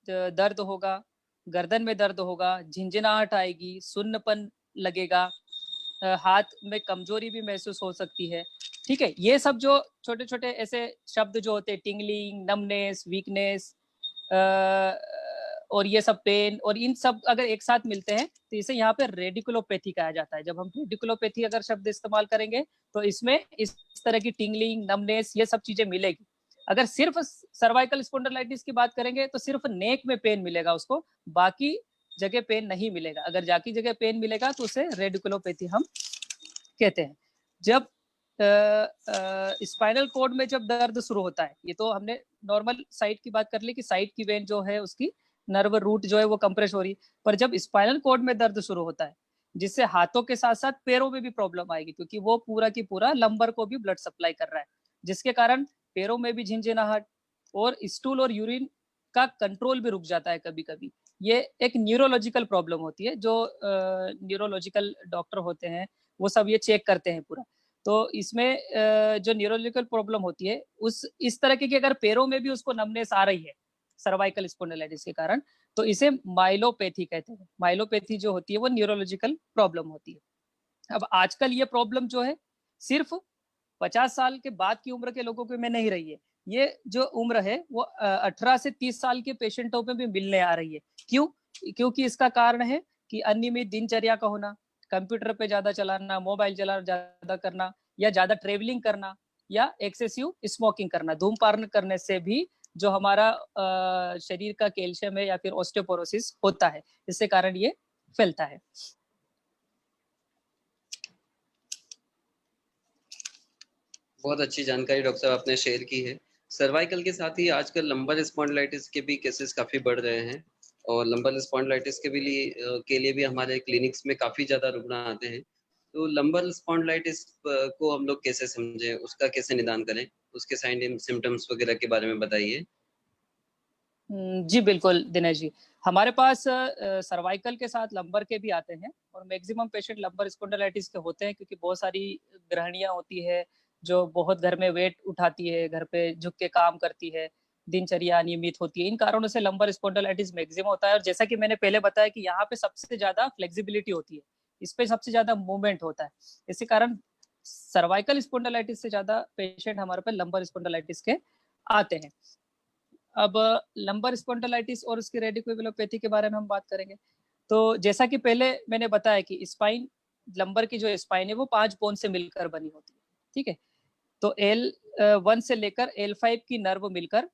दर्द होगा, गर्दन में दर्द होगा, झिंझनाहट आएगी, सुन्नपन लगेगा, हाथ में कमजोरी भी महसूस हो सकती है, ठीक है। ये सब जो छोटे छोटे ऐसे शब्द जो होते हैं, टिंगलिंग, नमनेस, वीकनेस और ये सब पेन, और इन सब अगर एक साथ मिलते हैं तो इसे यहाँ पे रेडिकुलोपैथी कहा जाता है। जब हम रेडिकुलोपैथी अगर शब्द इस्तेमाल करेंगे तो इसमें इस तरह की टिंगलिंग, नमनेस, ये सब चीजें मिलेगी। अगर सिर्फ सर्वाइकल स्पॉन्डिलाइटिस की बात करेंगे तो सिर्फ नेक में पेन मिलेगा उसको, बाकी जगह पेन नहीं मिलेगा। अगर जाकी जगह पेन मिलेगा तो उसे रेडिकुलोपैथी हम कहते हैं। जब स्पाइनल कॉर्ड में जब दर्द शुरू होता है, ये तो हमने नॉर्मल साइड की बात कर ली कि साइड की वेन जो है उसकी नर्व रूट जो है वो कंप्रेस हो रही है, पर जब स्पाइनल कॉर्ड में दर्द शुरू होता है जिससे हाथों के साथ साथ पैरों में भी प्रॉब्लम आएगी, क्योंकि वो पूरा की पूरा लंबर को भी ब्लड सप्लाई कर रहा है, जिसके कारण पैरों में भी झिंझिनाहट और स्टूल और यूरिन का कंट्रोल भी रुक जाता है कभी कभी। ये एक न्यूरोलॉजिकल प्रॉब्लम होती है, जो न्यूरोलॉजिकल डॉक्टर होते हैं वो सब ये चेक करते हैं पूरा। तो इसमें जो न्यूरोलॉजिकल प्रॉब्लम होती है उस इस तरह की अगर पैरों में भी उसको नमनेस आ रही है सर्वाइकल स्पॉन्डिलाइटिस के कारण, तो इसे माइलोपैथी कहते हैं। माइलोपैथी जो होती है वो न्यूरोलॉजिकल प्रॉब्लम होती है। अब आजकल ये प्रॉब्लम जो है सिर्फ 50 साल के बाद की उम्र के लोगों में नहीं रही है, ये जो उम्र है वो 18 से 30 साल के पेशेंटों में भी मिलने आ रही है। क्यों? क्योंकि इसका कारण है कि अनियमित दिनचर्या का होना, कंप्यूटर पे ज्यादा चलाना, मोबाइल चलाना ज्यादा करना, या ज्यादा ट्रेवलिंग करना, या एक्सेसिव स्मोकिंग करना। धूम्रपान करने से भी जो हमारा शरीर का कैल्शियम है या फिर ऑस्टियोपोरोसिस होता है, इससे कारण ये फैलता है। बहुत अच्छी जानकारी डॉक्टर साहब आपने शेयर की है। सर्वाइकल के साथ ही आजकल लंबर स्पॉन्डिलाइटिस के भी केसेस काफी बढ़ रहे हैं, और लंबर स्पॉन्डिलाइटिस के लिए भी हमारे क्लिनिक्स में काफी ज्यादा रुग्ण आते हैं। तो लंबर स्पॉन्डिलाइटिस को हम लोग कैसे समझें, उसका कैसे निदान करें, उसके साइन एंड सिम्टम्स वगैरह के बारे में बताइए। जी बिल्कुल दिनेश जी, हमारे पास सर्वाइकल के साथ लंबर के भी आते हैं, और मैक्सिमम पेशेंट लंबर स्पॉन्डिलाइटिस के होते हैं, क्योंकि बहुत सारी गृहिणियां होती है जो बहुत घर में वेट उठाती है, घर पे झुक के काम करती है, दिनचर्या अनियमित होती है, इन कारणों से लंबर स्पॉन्डिलाइटिस मैक्सिमम होता है। और जैसा कि मैंने पहले बताया कि यहाँ पे सबसे ज्यादा फ्लेक्सिबिलिटी होती है, इस पे सबसे ज्यादा मूवमेंट होता है, इसी कारण सर्वाइकल स्पॉन्डिलाइटिस से ज्यादा पेशेंट हमारे पे लंबर स्पॉन्डिलाइटिस के आते हैं। अब लंबर स्पॉन्डिलाइटिस और उसकी रेडिकुलोपैथी के बारे में हम बात करेंगे। तो जैसा कि पहले मैंने बताया कि स्पाइन, लंबर की जो स्पाइन है वो 5 बोन से मिलकर बनी होती है, ठीक है। तो L1 से लेकर L5 की नर्व मिलकर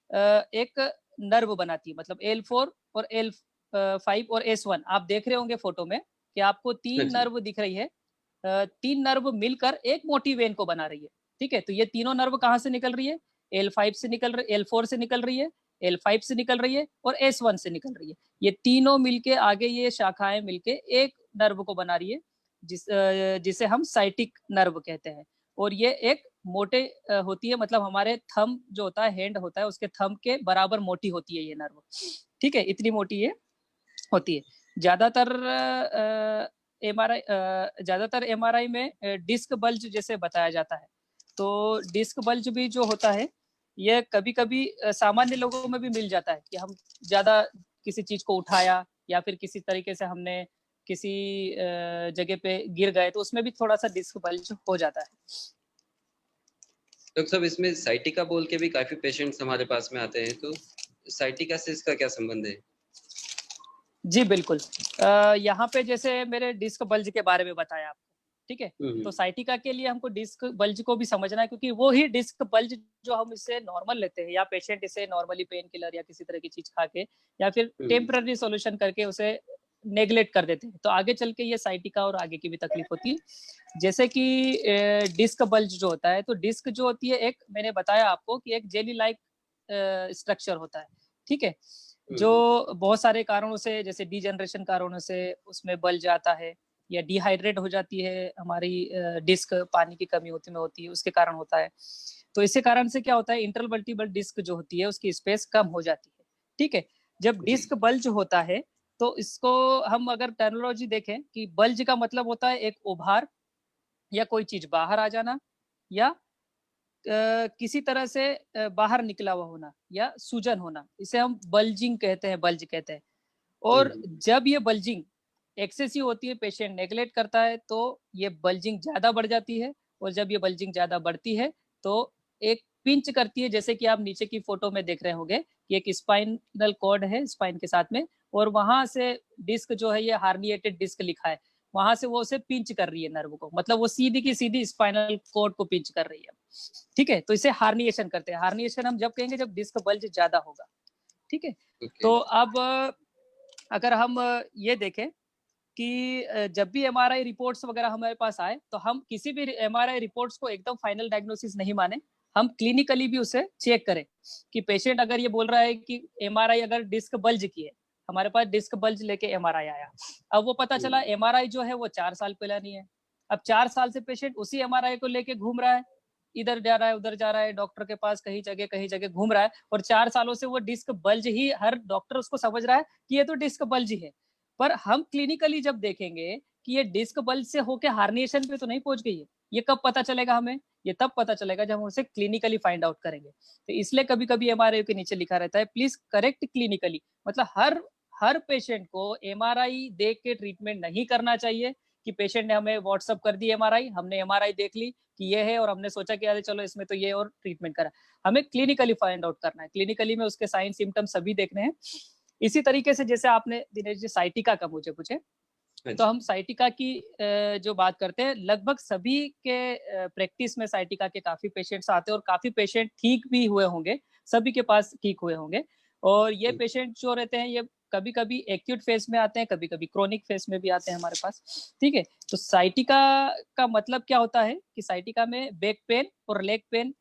एक नर्व बनाती है, मतलब L4 और L5 और S1 आप देख रहे होंगे फोटो में कि आपको 3 नर्व दिख रही है। 3 नर्व मिलकर एक मोटी वेन को बना रही है, ठीक है। तो ये तीनों नर्व कहाँ से निकल रही है? L5 से निकल रही, L4 से निकल रही है, L5 से निकल रही है और S1 से निकल रही है। ये तीनों मिलके आगे ये शाखाएं मिलके एक नर्व को बना रही है, जिसे हम साइटिक नर्व कहते हैं। और ये एक मोटे होती है, मतलब हमारे थंब जो होता है, हैंड होता है, उसके थंब के बराबर मोटी होती है ये नर्व, ठीक है, इतनी मोटी ये होती है। ज्यादातर एमआरआई में डिस्क बल्ज जैसे बताया जाता है। तो डिस्क बल्ज भी जो होता है ये कभी कभी सामान्य लोगों में भी मिल जाता है, कि हम ज्यादा किसी चीज को उठाया या फिर किसी तरीके से हमने किसी जगह पे गिर गए, तो उसमें भी थोड़ा सा डिस्क बल्ज हो जाता है। डॉक्टर साहब, इसमें साइटिका बोल के भी काफी पेशेंट्स हमारे पास में आते हैं, तो साइटिका से इसका क्या संबंध है? जी बिल्कुल, यहाँ पे जैसे मेरे डिस्क बल्ज के बारे में बताया आपको, ठीक है। तो साइटिका के लिए हमको डिस्क बल्ज को भी समझना है, क्योंकि वो ही डिस्क बल्ज जो हम इससे नॉर्मल लेते हैं, या पेशेंट इसे नॉर्मली पेन किलर या किसी तरह की चीज खा के या फिर टेम्पररी सॉल्यूशन करके उसे नेग्लेक्ट कर देते हैं, तो आगे चल के ये साइटिका और आगे की भी तकलीफ होती है। जैसे कि डिस्क बल्ज जो होता है, तो डिस्क जो होती है, एक मैंने बताया आपको कि एक जेली लाइक स्ट्रक्चर होता है, ठीक है, जो बहुत सारे कारणों से, जैसे डीजनरेशन कारणों से उसमें बल्ज आता है, या डिहाइड्रेट हो जाती है हमारी डिस्क, पानी की कमी होती है, उसके कारण होता है। तो इसके कारण से क्या होता है, इंटरवर्टिबल डिस्क जो होती है उसकी स्पेस कम हो जाती है, ठीक है। जब डिस्क बल्ज होता है तो इसको हम अगर टर्मिनोलॉजी देखें कि बल्ज का मतलब होता है एक उभार या कोई चीज बाहर आ जाना, या किसी तरह से बाहर निकला हुआ होना, या सूजन होना, इसे हम बल्जिंग कहते हैं, बल्ज कहते हैं। और जब ये बल्जिंग एक्सेसिव होती है, पेशेंट नेग्लेक्ट करता है, तो ये बल्जिंग ज्यादा बढ़ जाती है। और जब ये बल्जिंग ज्यादा बढ़ती है तो एक पिंच करती है, जैसे कि आप नीचे की फोटो में देख रहे होंगे कि एक स्पाइनल कॉर्ड है स्पाइन के साथ में, और वहां से डिस्क जो है, ये हार्निएटेड डिस्क लिखा है, वहां से वो उसे पिंच कर रही है नर्व को, मतलब वो सीधी की सीधी स्पाइनल कॉर्ड को पिंच कर रही है, ठीक है। तो इसे हार्निएशन कहते हैं। हार्निएशन हम जब कहेंगे जब डिस्क बल्ज ज्यादा होगा, ठीक है। तो अब अगर हम ये देखें कि जब भी एमआरआई रिपोर्ट्स वगैरह हमारे पास आए, तो हम किसी भी एमआरआई रिपोर्ट्स को एकदम फाइनल डायग्नोसिस नहीं माने, हम क्लिनिकली भी उसे चेक करें कि पेशेंट अगर ये बोल रहा है कि एमआरआई अगर डिस्क बल्ज की है, हमारे पास डिस्क बल्ज लेके एमआरआई आया। अब वो पता चला एमआरआई जो है वो 4 साल पुरानी है। अब 4 साल से पेशेंट उसी एमआरआई को लेके घूम रहा है, इधर जा रहा है उधर जा रहा है, डॉक्टर के पास कहीं जगह घूम रहा है, और 4 सालों से वो डिस्क बल्ज ही, हर डॉक्टर उसको समझ रहा है कि ये तो डिस्क बल्ज ही है। पर हम क्लिनिकली जब देखेंगे कि ये डिस्क बल्ज से होके हार्निएशन पे तो नहीं पहुंच गई है, ये कब पता चलेगा हमें? ये तब पता चलेगा जब हम उसे क्लिनिकली फाइंड आउट करेंगे। तो इसलिए कभी कभी एमआरआई के नीचे लिखा रहता है प्लीज करेक्ट क्लिनिकली, मतलब हर पेशेंट को एमआरआई देख के ट्रीटमेंट नहीं करना चाहिए कि पेशेंट ने हमें व्हाट्सअप कर दी एमआरआई, हमने एमआरआई देख ली कि ये है और हमने सोचा कि अरे चलो इसमें तो ये और ट्रीटमेंट करा। हमें क्लिनिकली फाइंड आउट करना है, क्लिनिकली में उसके साइन सिम्टम सभी देखने हैं। इसी तरीके से जैसे आपने दिनेश जी साइटिका का मुझे पूछे, तो हम साइटिका की जो बात करते हैं, लगभग सभी के प्रैक्टिस में साइटिका के काफी पेशेंट्स आते हैं और काफी पेशेंट ठीक भी हुए होंगे, सभी के पास ठीक हुए होंगे। और ये पेशेंट जो रहते हैं ये कभी कभी एक्यूट फेज में आते हैं, कभी कभी क्रोनिक फेज में भी आते हैं हमारे पास, ठीक है। तो साइटिका का मतलब क्या होता है कि साइटिका में बैक पेन और लेग पेन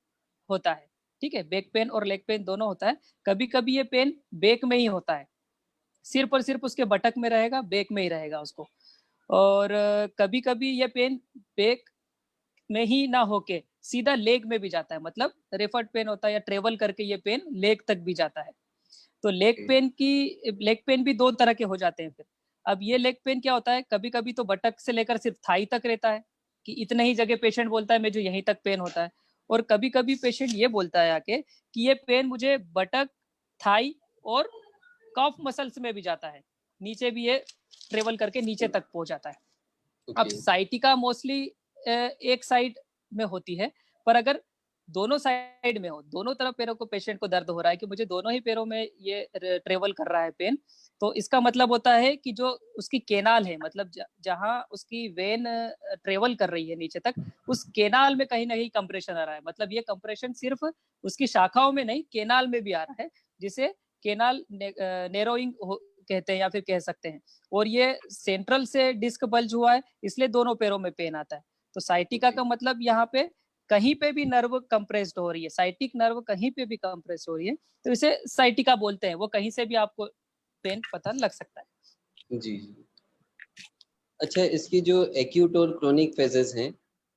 होता है, ठीक है, बैक पेन और लेग पेन दोनों होता है। कभी कभी ये पेन बैक में ही होता है, सिर्फ और सिर्फ उसके बटक में रहेगा, बैक में ही रहेगा उसको। और कभी कभी ये पेन बैक में ही ना होके सीधा लेग में भी जाता है, मतलब रेफर्ड पेन होता है या ट्रेवल करके ये पेन लेग तक भी जाता है। तो लेग पेन भी 2 तरह के हो जाते हैं फिर। अब ये लेग पेन क्या होता है, कभी कभी तो बटक से लेकर सिर्फ थाई तक रहता है कि इतने ही जगह पेशेंट बोलता है मुझे यहीं तक पेन होता है। और कभी कभी पेशेंट ये बोलता है आके कि ये पेन मुझे बटक, थाई और कॉफ मसल्स में भी जाता है, नीचे भी ये ट्रेवल करके नीचे तक पहुंच जाता है। अब साइटिका मोस्टली एक साइड में होती है, पर अगर दोनों साइड में हो, दोनों तरफ पैरों को पेशेंट को दर्द हो रहा है कि मुझे दोनों ही पैरों में ये ट्रेवल कर रहा है पेन, तो इसका मतलब होता है कि जो उसकी केनाल है, मतलब जहां उसकी वेन ट्रेवल कर रही है नीचे तक, उस केनाल में कहीं ना कहीं कंप्रेशन आ रहा है। मतलब ये कंप्रेशन सिर्फ उसकी शाखाओं में नहीं, केनाल में भी आ रहा है, जिसे केनाल नेरोइंग कहते हैं या फिर कह सकते हैं। और ये सेंट्रल से डिस्क बल्ज हुआ है, इसलिए दोनों पैरों में पेन आता है। तो साइटिका का मतलब यहाँ पे कहीं पे भी नर्व कंप्रेस्ड हो रही है, साइटिक नर्व कहीं पे भी कंप्रेस हो रही है, तो इसे साइटिका बोलते हैं। वो कहीं से भी आपको पेन पता लग सकता है। जी। अच्छा, इसकी जो एक्यूट और क्रोनिक फेजेस हैं,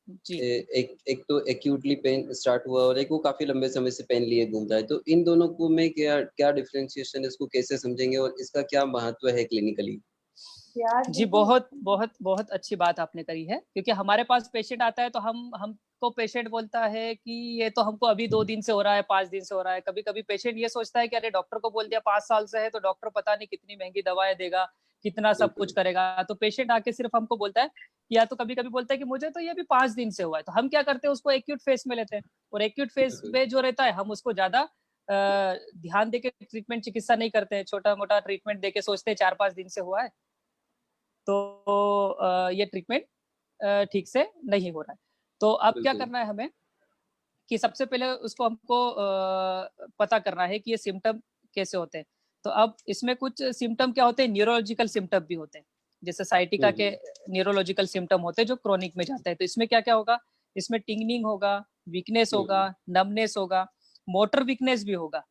जी। एक तो एक्यूटली पेन स्टार्ट हुआ और एक वो काफी लंबे समय से पेन लिए घूम रहा है, तो इन दोनों को में क्या डिफरेंशिएशन है, इसको कैसे समझेंगे और इसका क्या महत्व है क्लिनिकली? जी, बहुत अच्छी बात आपने करी है, क्योंकि हमारे पास पेशेंट आता है तो हमको पेशेंट बोलता है कि ये तो हमको अभी 2 दिन से हो रहा है, 5 दिन से हो रहा है। कभी कभी पेशेंट ये सोचता है कि अरे डॉक्टर को बोल दिया 5 साल से है, तो डॉक्टर पता नहीं कितनी महंगी दवाएं देगा, कितना सब कुछ करेगा। तो पेशेंट आके सिर्फ हमको बोलता है, या तो कभी कभी बोलता है कि मुझे तो ये भी 5 दिन से हुआ है। तो हम क्या करते हैं, उसको एक्यूट फेज में लेते हैं, और एक्यूट फेज में जो रहता है हम उसको ज्यादा ध्यान देके ट्रीटमेंट चिकित्सा नहीं करते हैं, छोटा मोटा ट्रीटमेंट देके सोचते हैं 4-5 दिन से हुआ है तो ये ट्रीटमेंट ठीक से नहीं हो रहा है। तो अब क्या करना है हमें कि सबसे पहले उसको हमको पता करना है कि ये सिम्टम कैसे होते हैं। तो अब इसमें कुछ सिम्टम क्या होते हैं, न्यूरोलॉजिकल सिम्टम भी होते हैं, जैसे साइटिका के न्यूरोलॉजिकल सिम्टम होते हैं जो क्रोनिक में जाते हैं। तो इसमें क्या क्या होगा, इसमें टिंगनिंग होगा, वीकनेस होगा, नमनेस होगा, मोटर वीकनेस भी होगा।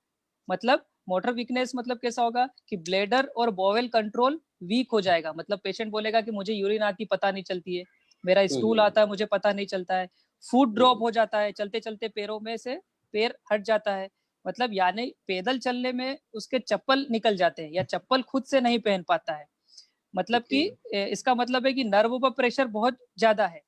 मतलब मोटर वीकनेस मतलब कैसा होगा कि ब्लेडर और बोवेल कंट्रोल वीक हो जाएगा। मतलब पेशेंट बोलेगा कि मुझे यूरिन आती पता नहीं चलती है, मेरा स्टूल आता है मुझे पता नहीं चलता है, फुट ड्रॉप हो जाता है, चलते चलते पैरों में से पैर हट जाता है। मतलब यानी पैदल चलने में उसके चप्पल निकल जाते हैं या चप्पल खुद से नहीं पहन पाता है। मतलब कि इसका मतलब है कि नर्व पर प्रेशर बहुत ज्यादा है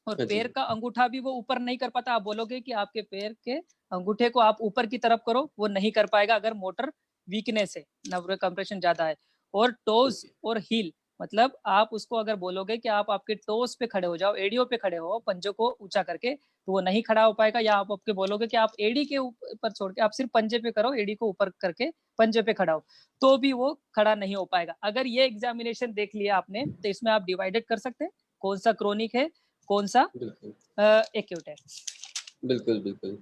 और पैर का अंगूठा भी वो ऊपर नहीं कर पाता। आप बोलोगे कि आपके पैर के अंगूठे को आप ऊपर की तरफ करो, वो नहीं कर पाएगा अगर मोटर वीकनेस है, नर्व कंप्रेशन ज्यादा है। और टोस और हील, मतलब आप उसको अगर बोलोगे कि आप आपके टोस पे खड़े हो जाओ, एड़ियों पे खड़े हो पंजों को ऊंचा करके, तो वो नहीं खड़ा हो पाएगा। या आप आपके बोलोगे कि आप एड़ी के ऊपर छोड़ के आप सिर्फ पंजे पे करो, एड़ी को ऊपर करके पंजे पे खड़ा हो, तो भी वो खड़ा नहीं हो पाएगा। अगर ये एग्जामिनेशन देख लिया आपने तो इसमें आप डिवाइडेड कर सकते हैं कौन सा क्रोनिक है, कौन सा एक्यूट है। बिल्कुल बिल्कुल।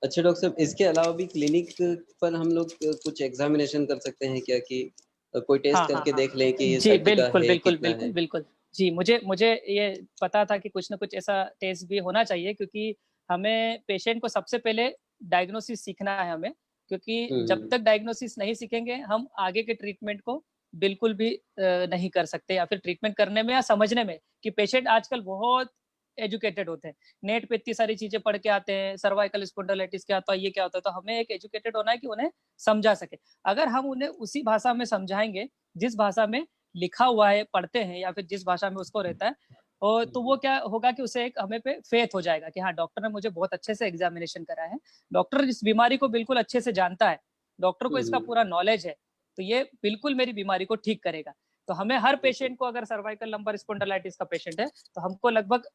अच्छा डॉक्टर साहब, इसके अलावा भी क्लिनिक पर हम लोग कुछ एग्जामिनेशन कर सकते हैं क्या, कि कोई टेस्ट करके देख ले कि ये साइटिका है, कितना है? बिल्कुल जी, मुझे ये पता था कि कुछ ना कुछ ऐसा टेस्ट भी होना चाहिए, क्योंकि हमें पेशेंट को सबसे पहले डायग्नोसिस सीखना है हमें, क्योंकि जब तक डायग्नोसिस नहीं सीखेंगे हम आगे के ट्रीटमेंट को बिल्कुल भी नहीं कर सकते, या फिर ट्रीटमेंट करने में या समझने में कि पेशेंट आजकल बहुत एजुकेटेड होते हैं, नेट पे इतनी सारी चीजें पढ़ के आते हैं, सर्वाइकल स्पॉन्डिलाइटिस क्या होता है, ये क्या होता है, तो हमें एक एजुकेटेड होना है कि उन्हें समझा सके। अगर हम उन्हें उसी भाषा में समझाएंगे जिस भाषा में लिखा हुआ है, पढ़ते हैं, या फिर जिस भाषा में उसको रहता है, और तो वो क्या होगा कि उसे एक हमें पे फेथ हो जाएगा कि हाँ डॉक्टर ने मुझे बहुत अच्छे से एग्जामिनेशन करा है, डॉक्टर इस बीमारी को बिल्कुल अच्छे से जानता है, डॉक्टर को इसका पूरा नॉलेज है, तो ये बिल्कुल मेरी बीमारी को ठीक करेगा। तो हमें हर पेशेंट को, अगर सर्वाइकल लंबर स्पॉन्डिलाइटिस का पेशेंट है तो हमको लगभग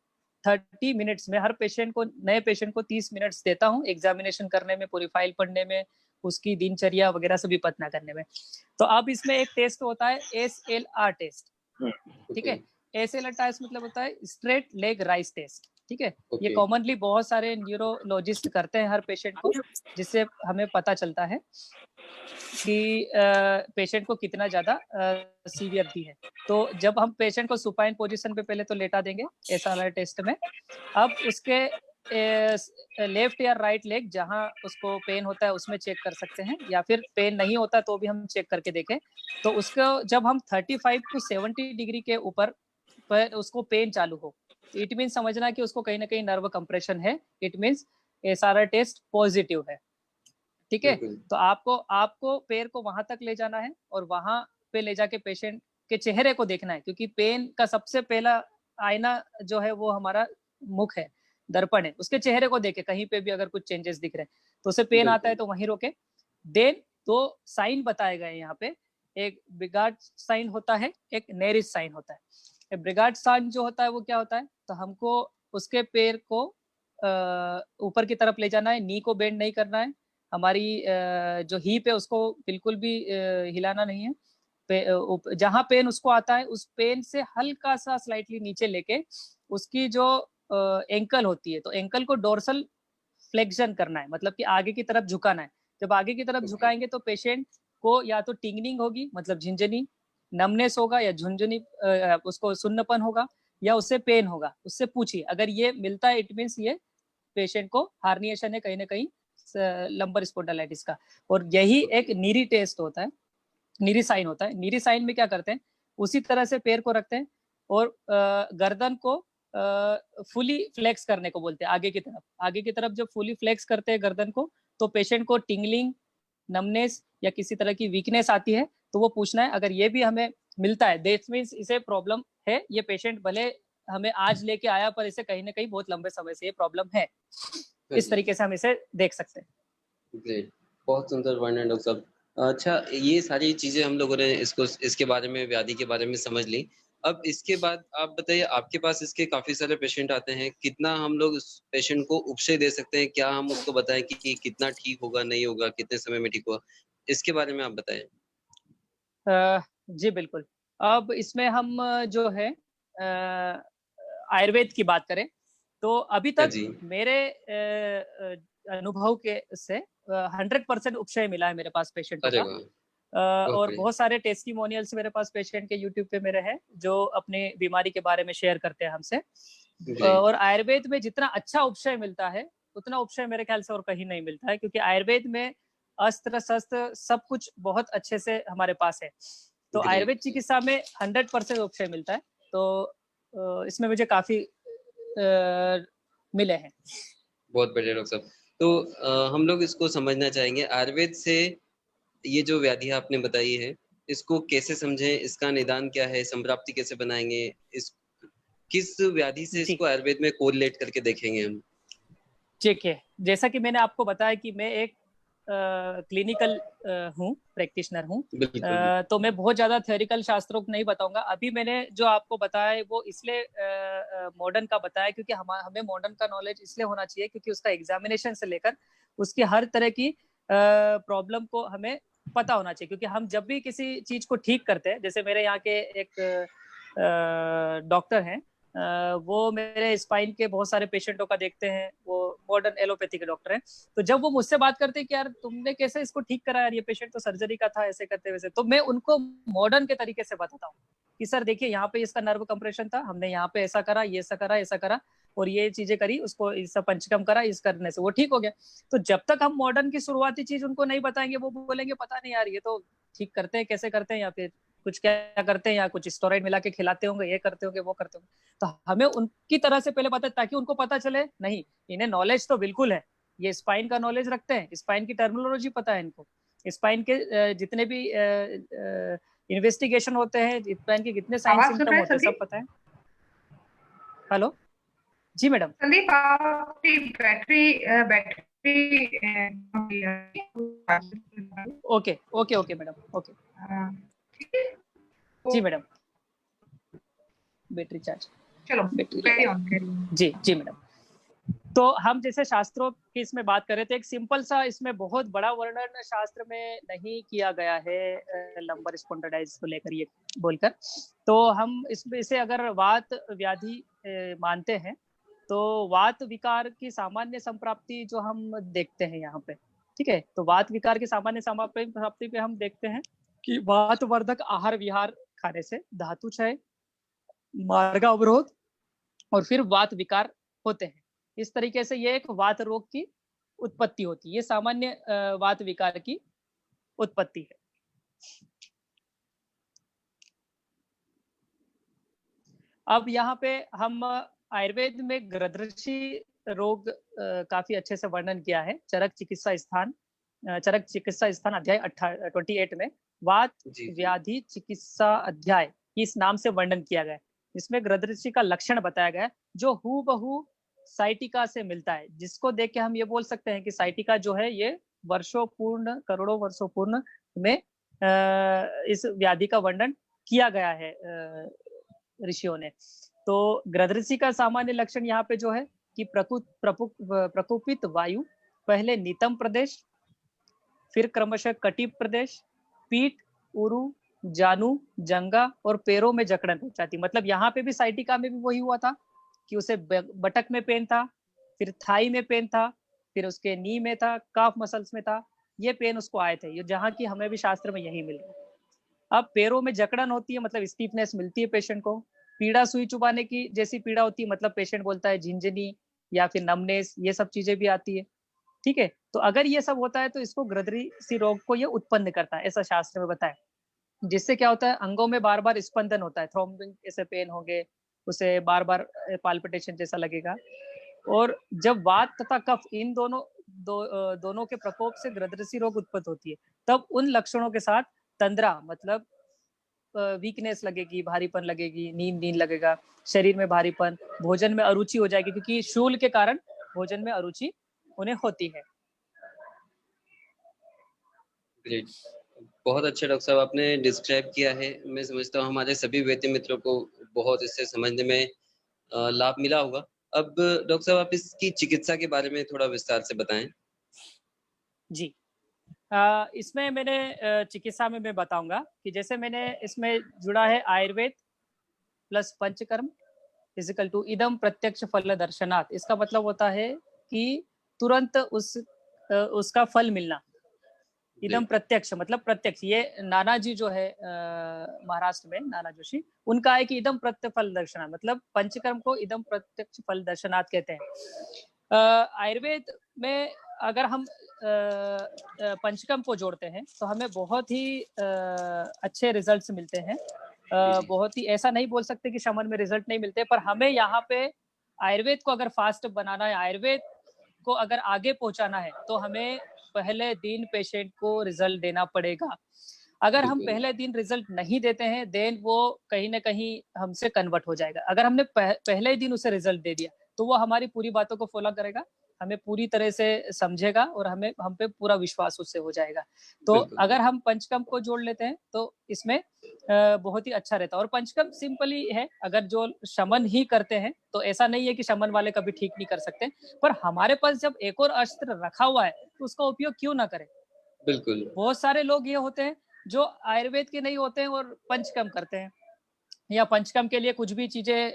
30 मिनट्स में हर पेशेंट को, नए पेशेंट को 30 मिनट्स देता हूँ एग्जामिनेशन करने में, पूरी फाइल पढ़ने में, उसकी दिनचर्या वगैरह सभी पता करने में। तो अब इसमें एक टेस्ट होता है SLR टेस्ट, ठीक है। SLR टेस्ट मतलब होता है स्ट्रेट लेग राइज टेस्ट, ठीक है। ये कॉमनली बहुत सारे न्यूरोलॉजिस्ट करते हैं हर पेशेंट को, जिससे हमें पता चलता है कि पेशेंट को कितना ज्यादा सीवियरिटी है। तो जब हम पेशेंट को सुपाइन पोजीशन पे पहले तो लेटा देंगे SLR टेस्ट में, अब उसके लेफ्ट या राइट लेग जहां उसको पेन होता है उसमें चेक कर सकते हैं, या फिर पेन नहीं होता तो भी हम चेक करके देखें। तो उसको जब हम 35 to 70 डिग्री के ऊपर पर उसको पेन चालू हो, इट मीन समझना कि उसको कहीं ना कहीं नर्व कंप्रेशन है, it means SLR test positive है, ठीक है। तो आपको पैर को वहां तक ले जाना है और वहां पे ले जाके पेशेंट के चेहरे को देखना है, क्योंकि पेन का सबसे पहला आईना जो है वो हमारा मुख है, दर्पण है, उसके चेहरे को देखे, कहीं पे भी अगर कुछ चेंजेस दिख रहे हैं तो उसे पेन आता है तो वहीं रोके। देन तो साइन बताए गए यहाँ पे, एक ब्रिगार्ड साइन होता है, एक नेरिस साइन होता है। ब्रिगार्ड साइन जो होता है वो क्या होता है, तो हमको उसके पैर को ऊपर की तरफ ले जाना है, नी को बेंड नहीं करना है, हमारी जो हीप है उसको बिल्कुल भी हिलाना नहीं है, जहां पेन उसको आता है उस पेन से हल्का सा स्लाइटली नीचे लेके उसकी जो एंकल होती है, तो एंकल को डोर्सल फ्लेक्शन करना है, मतलब कि आगे की तरफ झुकाना है। जब आगे की तरफ झुकाएंगे तो पेशेंट को या तो टिंगनिंग होगी, मतलब झिंझनी, नमनेस होगा, या झुंझुनी उसको सुन्नपन होगा, या उससे पेन होगा, उससे पूछिए। अगर ये मिलता है इट मीन्स ये पेशेंट को हार्निएशन है कहीं ना कहीं लंबर स्पॉन्डिलाइटिस का। और यही एक नीरी टेस्ट होता है, नीरी साइन होता है। नीरी साइन में क्या करते हैं, उसी तरह से पैर को रखते हैं और गर्दन को फुली फ्लेक्स करने को बोलते हैं, आगे की तरफ जब फुली फ्लेक्स करते हैं गर्दन को, तो पेशेंट को टिंगलिंग, नमनेस या किसी तरह की वीकनेस आती है तो वो पूछना है। अगर ये भी हमें मिलता है दैट मींस इसे प्रॉब्लम है, ये पेशेंट भले हमें आज लेके आया पर इसे कहीं ना कहीं बहुत लंबे समय से ये प्रॉब्लम है। इस तरीके से हम इसे देख सकते हैं। ग्रेट, बहुत सुंदर वर्णन डॉक्टर साहब। अच्छा, ये सारी चीजें हम लोगों ने इसके बारे में, व्याधि के बारे में समझ ली। अब इसके बाद आप बताइए, आपके पास इसके काफी सारे पेशेंट आते हैं, कितना हम लोग उस पेशेंट को उपशय दे सकते हैं? क्या हम उसको बताएं कि कितना ठीक होगा, नहीं होगा, कितने समय में ठीक होगा? इसके बारे में आप बताएं। जी बिल्कुल। अब इसमें हम जो है आयुर्वेद की बात करें तो अभी तक मेरे अनुभव के से 100% उपशय मिला है मेरे पास पेशेंट का। और बहुत सारे टेस्टिमोनियल्स मेरे पास पेशेंट के यूट्यूब पे मेरे हैं जो अपने बीमारी के बारे में शेयर करते हैं हमसे। और आयुर्वेद में जितना अच्छा उपशय मिलता है उतना उपशय मेरे ख्याल से और कहीं नहीं मिलता है, क्योंकि आयुर्वेद में अस्त्र शस्त्र सब कुछ बहुत अच्छे से हमारे पास है। तो आयुर्वेद चिकित्सा में 100% उपशय मिलता है, तो इसमें मुझे काफी मिले हैं। बहुत बढ़िया डॉक्टर साहब। तो हम लोग इसको समझना चाहेंगे, आयुर्वेद से ये जो व्याधि आपने बताई है इसको कैसे समझें, इसका निदान क्या है, संप्राप्ति कैसे बनाएंगे, इस किस व्याधि से इसको आयुर्वेद में कोरिलेट करके देखेंगे हम? ठीक है, जैसा कि मैंने आपको बताया कि मैं एक क्लिनिकल हूँ, प्रैक्टिशनर हूँ, तो मैं बहुत ज्यादा थ्योरिकल शास्त्रों को नहीं बताऊंगा। अभी मैंने जो आपको बताया है वो इसलिए मॉडर्न का बताया क्योंकि हमें मॉडर्न का नॉलेज इसलिए होना चाहिए क्योंकि उसका एग्जामिनेशन से लेकर उसकी हर तरह की प्रॉब्लम को हमें पता होना चाहिए। क्योंकि हम जब भी किसी चीज को ठीक करते हैं, जैसे मेरे यहाँ के एक डॉक्टर हैं, वो मेरे स्पाइन के बहुत सारे पेशेंटों का देखते हैं, वो मॉडर्न एलोपैथी के डॉक्टर हैं। तो जब वो मुझसे बात करते हैं कि यार तुमने कैसे इसको ठीक करा, यार ये पेशेंट तो सर्जरी का था, ऐसे करते वैसे, तो मैं उनको मॉडर्न के तरीके से बताता हूँ कि सर देखिए यहाँ पे इसका नर्व कंप्रेशन था, हमने यहाँ पे ऐसा करा, ये ऐसा करा, ऐसा करा, और ये चीजें करी, उसको इस पंचकर्म करा, इस करने से वो ठीक हो गया। तो जब तक हम मॉडर्न की शुरुआती चीज उनको नहीं बताएंगे, वो बोलेंगे पता नहीं यार ये तो ठीक करते हैं, कैसे करते हैं, या फिर कुछ क्या करते हैं, या कुछ स्टेरॉइड मिला के खिलाते होंगे, ये करते होंगे, वो करते होंगे। तो हमें उनकी तरह से पहले पता, ताकि उनको पता चले नहीं इन्हें नॉलेज तो बिल्कुल है, ये स्पाइन का नॉलेज रखते हैं, स्पाइन की टर्मिनोलॉजी पता है इनको, स्पाइन के जितने भी इन्वेस्टिगेशन होते हैं, स्पाइन के कितने साइन आवाज सुन सिम्टम रहे हैं होते हैं, सब संदीप? पता है। हेलो जी मैडम। संदीप आपकी battery okay okay okay madam, okay ठीक है जी मैडम, बैटरी चार्ज, चलो बैटरी कैरी ऑन जी जी मैडम। तो हम जैसे शास्त्रों की इसमें बात कर रहे थे, एक सिंपल सा, इसमें बहुत बड़ा वर्णन शास्त्र में नहीं किया गया है लंबर स्पॉन्डिलाइटिस को लेकर ये बोलकर। तो हम इसमें इसे अगर वात व्याधि मानते हैं, तो वात विकार की सामान्य संप्राप्ति जो हम देखते हैं यहाँ पे, ठीक है, तो वात विकार की सामान्य संप्राप्ति पे हम देखते हैं कि वात वर्धक आहार विहार खाने से धातु क्षय, मार्ग अवरोध और फिर वात विकार होते हैं। इस तरीके से ये एक वात रोग की उत्पत्ति होती है, ये सामान्य वात विकार की उत्पत्ति है। अब यहाँ पे हम आयुर्वेद में ग्रदृषि रोग काफी अच्छे से वर्णन किया है, चरक चिकित्सा स्थान अध्याय 28 में वात व्याधि चिकित्सा अध्याय इस नाम से वर्णन किया गया है। इसमें ग्रदृषि का लक्षण बताया गया है, जो हूबहू साइटिका से मिलता है, जिसको देख के हम ये बोल सकते हैं कि साइटिका जो है ये वर्षों पूर्ण, करोड़ों वर्षों पूर्ण में इस व्याधि का वर्णन किया गया है ऋषियों ने। तो ग्रदृषि का सामान्य लक्षण यहाँ पे जो है कि प्रकोपित वायु, पहले नितंब प्रदेश, फिर क्रमशः कटिप प्रदेश, पीठ, उरु, जानू, जंगा और पैरों में जकड़न हो जाती। मतलब यहाँ पे भी साइटिका में भी वही हुआ था कि उसे बटक में पेन था, फिर थाई में पेन था, फिर उसके नी में था, काफ मसल्स में था, ये पेन उसको आए थे, ये जहाँ की हमें भी शास्त्र में यही मिल रहा। अब पैरों में जकड़न होती है, मतलब स्टीफनेस मिलती है पेशेंट को। पीड़ा सुई चुबाने की जैसी पीड़ा होती है, मतलब पेशेंट बोलता है झिंझनी या फिर नमनेस, ये सब चीजें भी आती है, ठीक है। तो अगर ये सब होता है तो इसको ग्रदृषि रोग को ये उत्पन्न करता है, ऐसा शास्त्र में बताया। जिससे क्या होता है, अंगों में बार बार स्पंदन होता है, थ्रोम्बिंग ऐसे पेन होंगे, उसे बार बार पाल्पिटेशन जैसा लगेगा। और जब वात तथा कफ इन दोनों के प्रकोप से ग्रदृषि रोग उत्पन्न होती है, तब उन लक्षणों के साथ तंद्रा, मतलब वीकनेस लगेगी, भारीपन लगेगी, नींद लगेगा, शरीर में भारीपन, भोजन में अरुचि हो जाएगी, क्योंकि शूल के कारण भोजन में अरुचि उन्हें होती है। ग्रेट, बहुत अच्छा डॉक्टर साहब आपने डिस्क्राइब किया है। मैं समझता हूँ हमारे सभी व्यक्ति मित्रों को बहुत इससे समझने में लाभ मिला होगा। अब डॉक्टर साहब आप इसकी चिकित्सा के बारे में थोड़ा विस्तार से बताएं। जी, इसमें मैंने चिकित्सा में मैं बताऊंगा कि जैसे मैंने इसमें जुड़ा है Ayurveda plus Panchakarma is equal to इदम प्रत्यक्ष फल दर्शनात्। इसका मतलब होता है कि तुरंत उसका फल मिलना। इदम प्रत्यक्ष मतलब प्रत्यक्ष, ये नाना जी जो है महाराष्ट्र में, नाना जोशी, उनका है कि इदम प्रत्यक्ष फल दर्शनात्, मतलब पंचकर्म को इदम प्रत्यक्ष फल दर्शनात् कहते हैं। आयुर्वेद में अगर हम पंचकर्म को जोड़ते हैं तो हमें बहुत ही अच्छे रिजल्ट्स मिलते हैं। बहुत ही, ऐसा नहीं बोल सकते कि शमन में रिजल्ट नहीं मिलते, पर हमें यहाँ पे आयुर्वेद को अगर फास्ट बनाना है, आयुर्वेद को अगर आगे पहुंचाना है, तो हमें पहले दिन पेशेंट को रिजल्ट देना पड़ेगा। अगर हम पहले दिन रिजल्ट नहीं देते हैं, देन वो कहीं ना कहीं हमसे कन्वर्ट हो जाएगा। अगर हमने पहले ही दिन उसे रिजल्ट दे दिया, तो वो हमारी पूरी बातों को फॉलो करेगा, हमें पूरी तरह से समझेगा और हम पे पूरा विश्वास उससे हो जाएगा। तो अगर हम पंचकर्म को जोड़ लेते हैं तो इसमें बहुत ही अच्छा रहता है। और पंचकर्म सिंपली है, अगर जो शमन ही करते हैं तो ऐसा नहीं है कि शमन वाले कभी ठीक नहीं कर सकते, पर हमारे पास जब एक और अस्त्र रखा हुआ है तो उसका उपयोग क्यों ना करें। बिल्कुल, बहुत सारे लोग ये होते हैं जो आयुर्वेद के नहीं होते हैं और पंचकर्म करते हैं, या पंचकर्म के लिए कुछ भी चीजें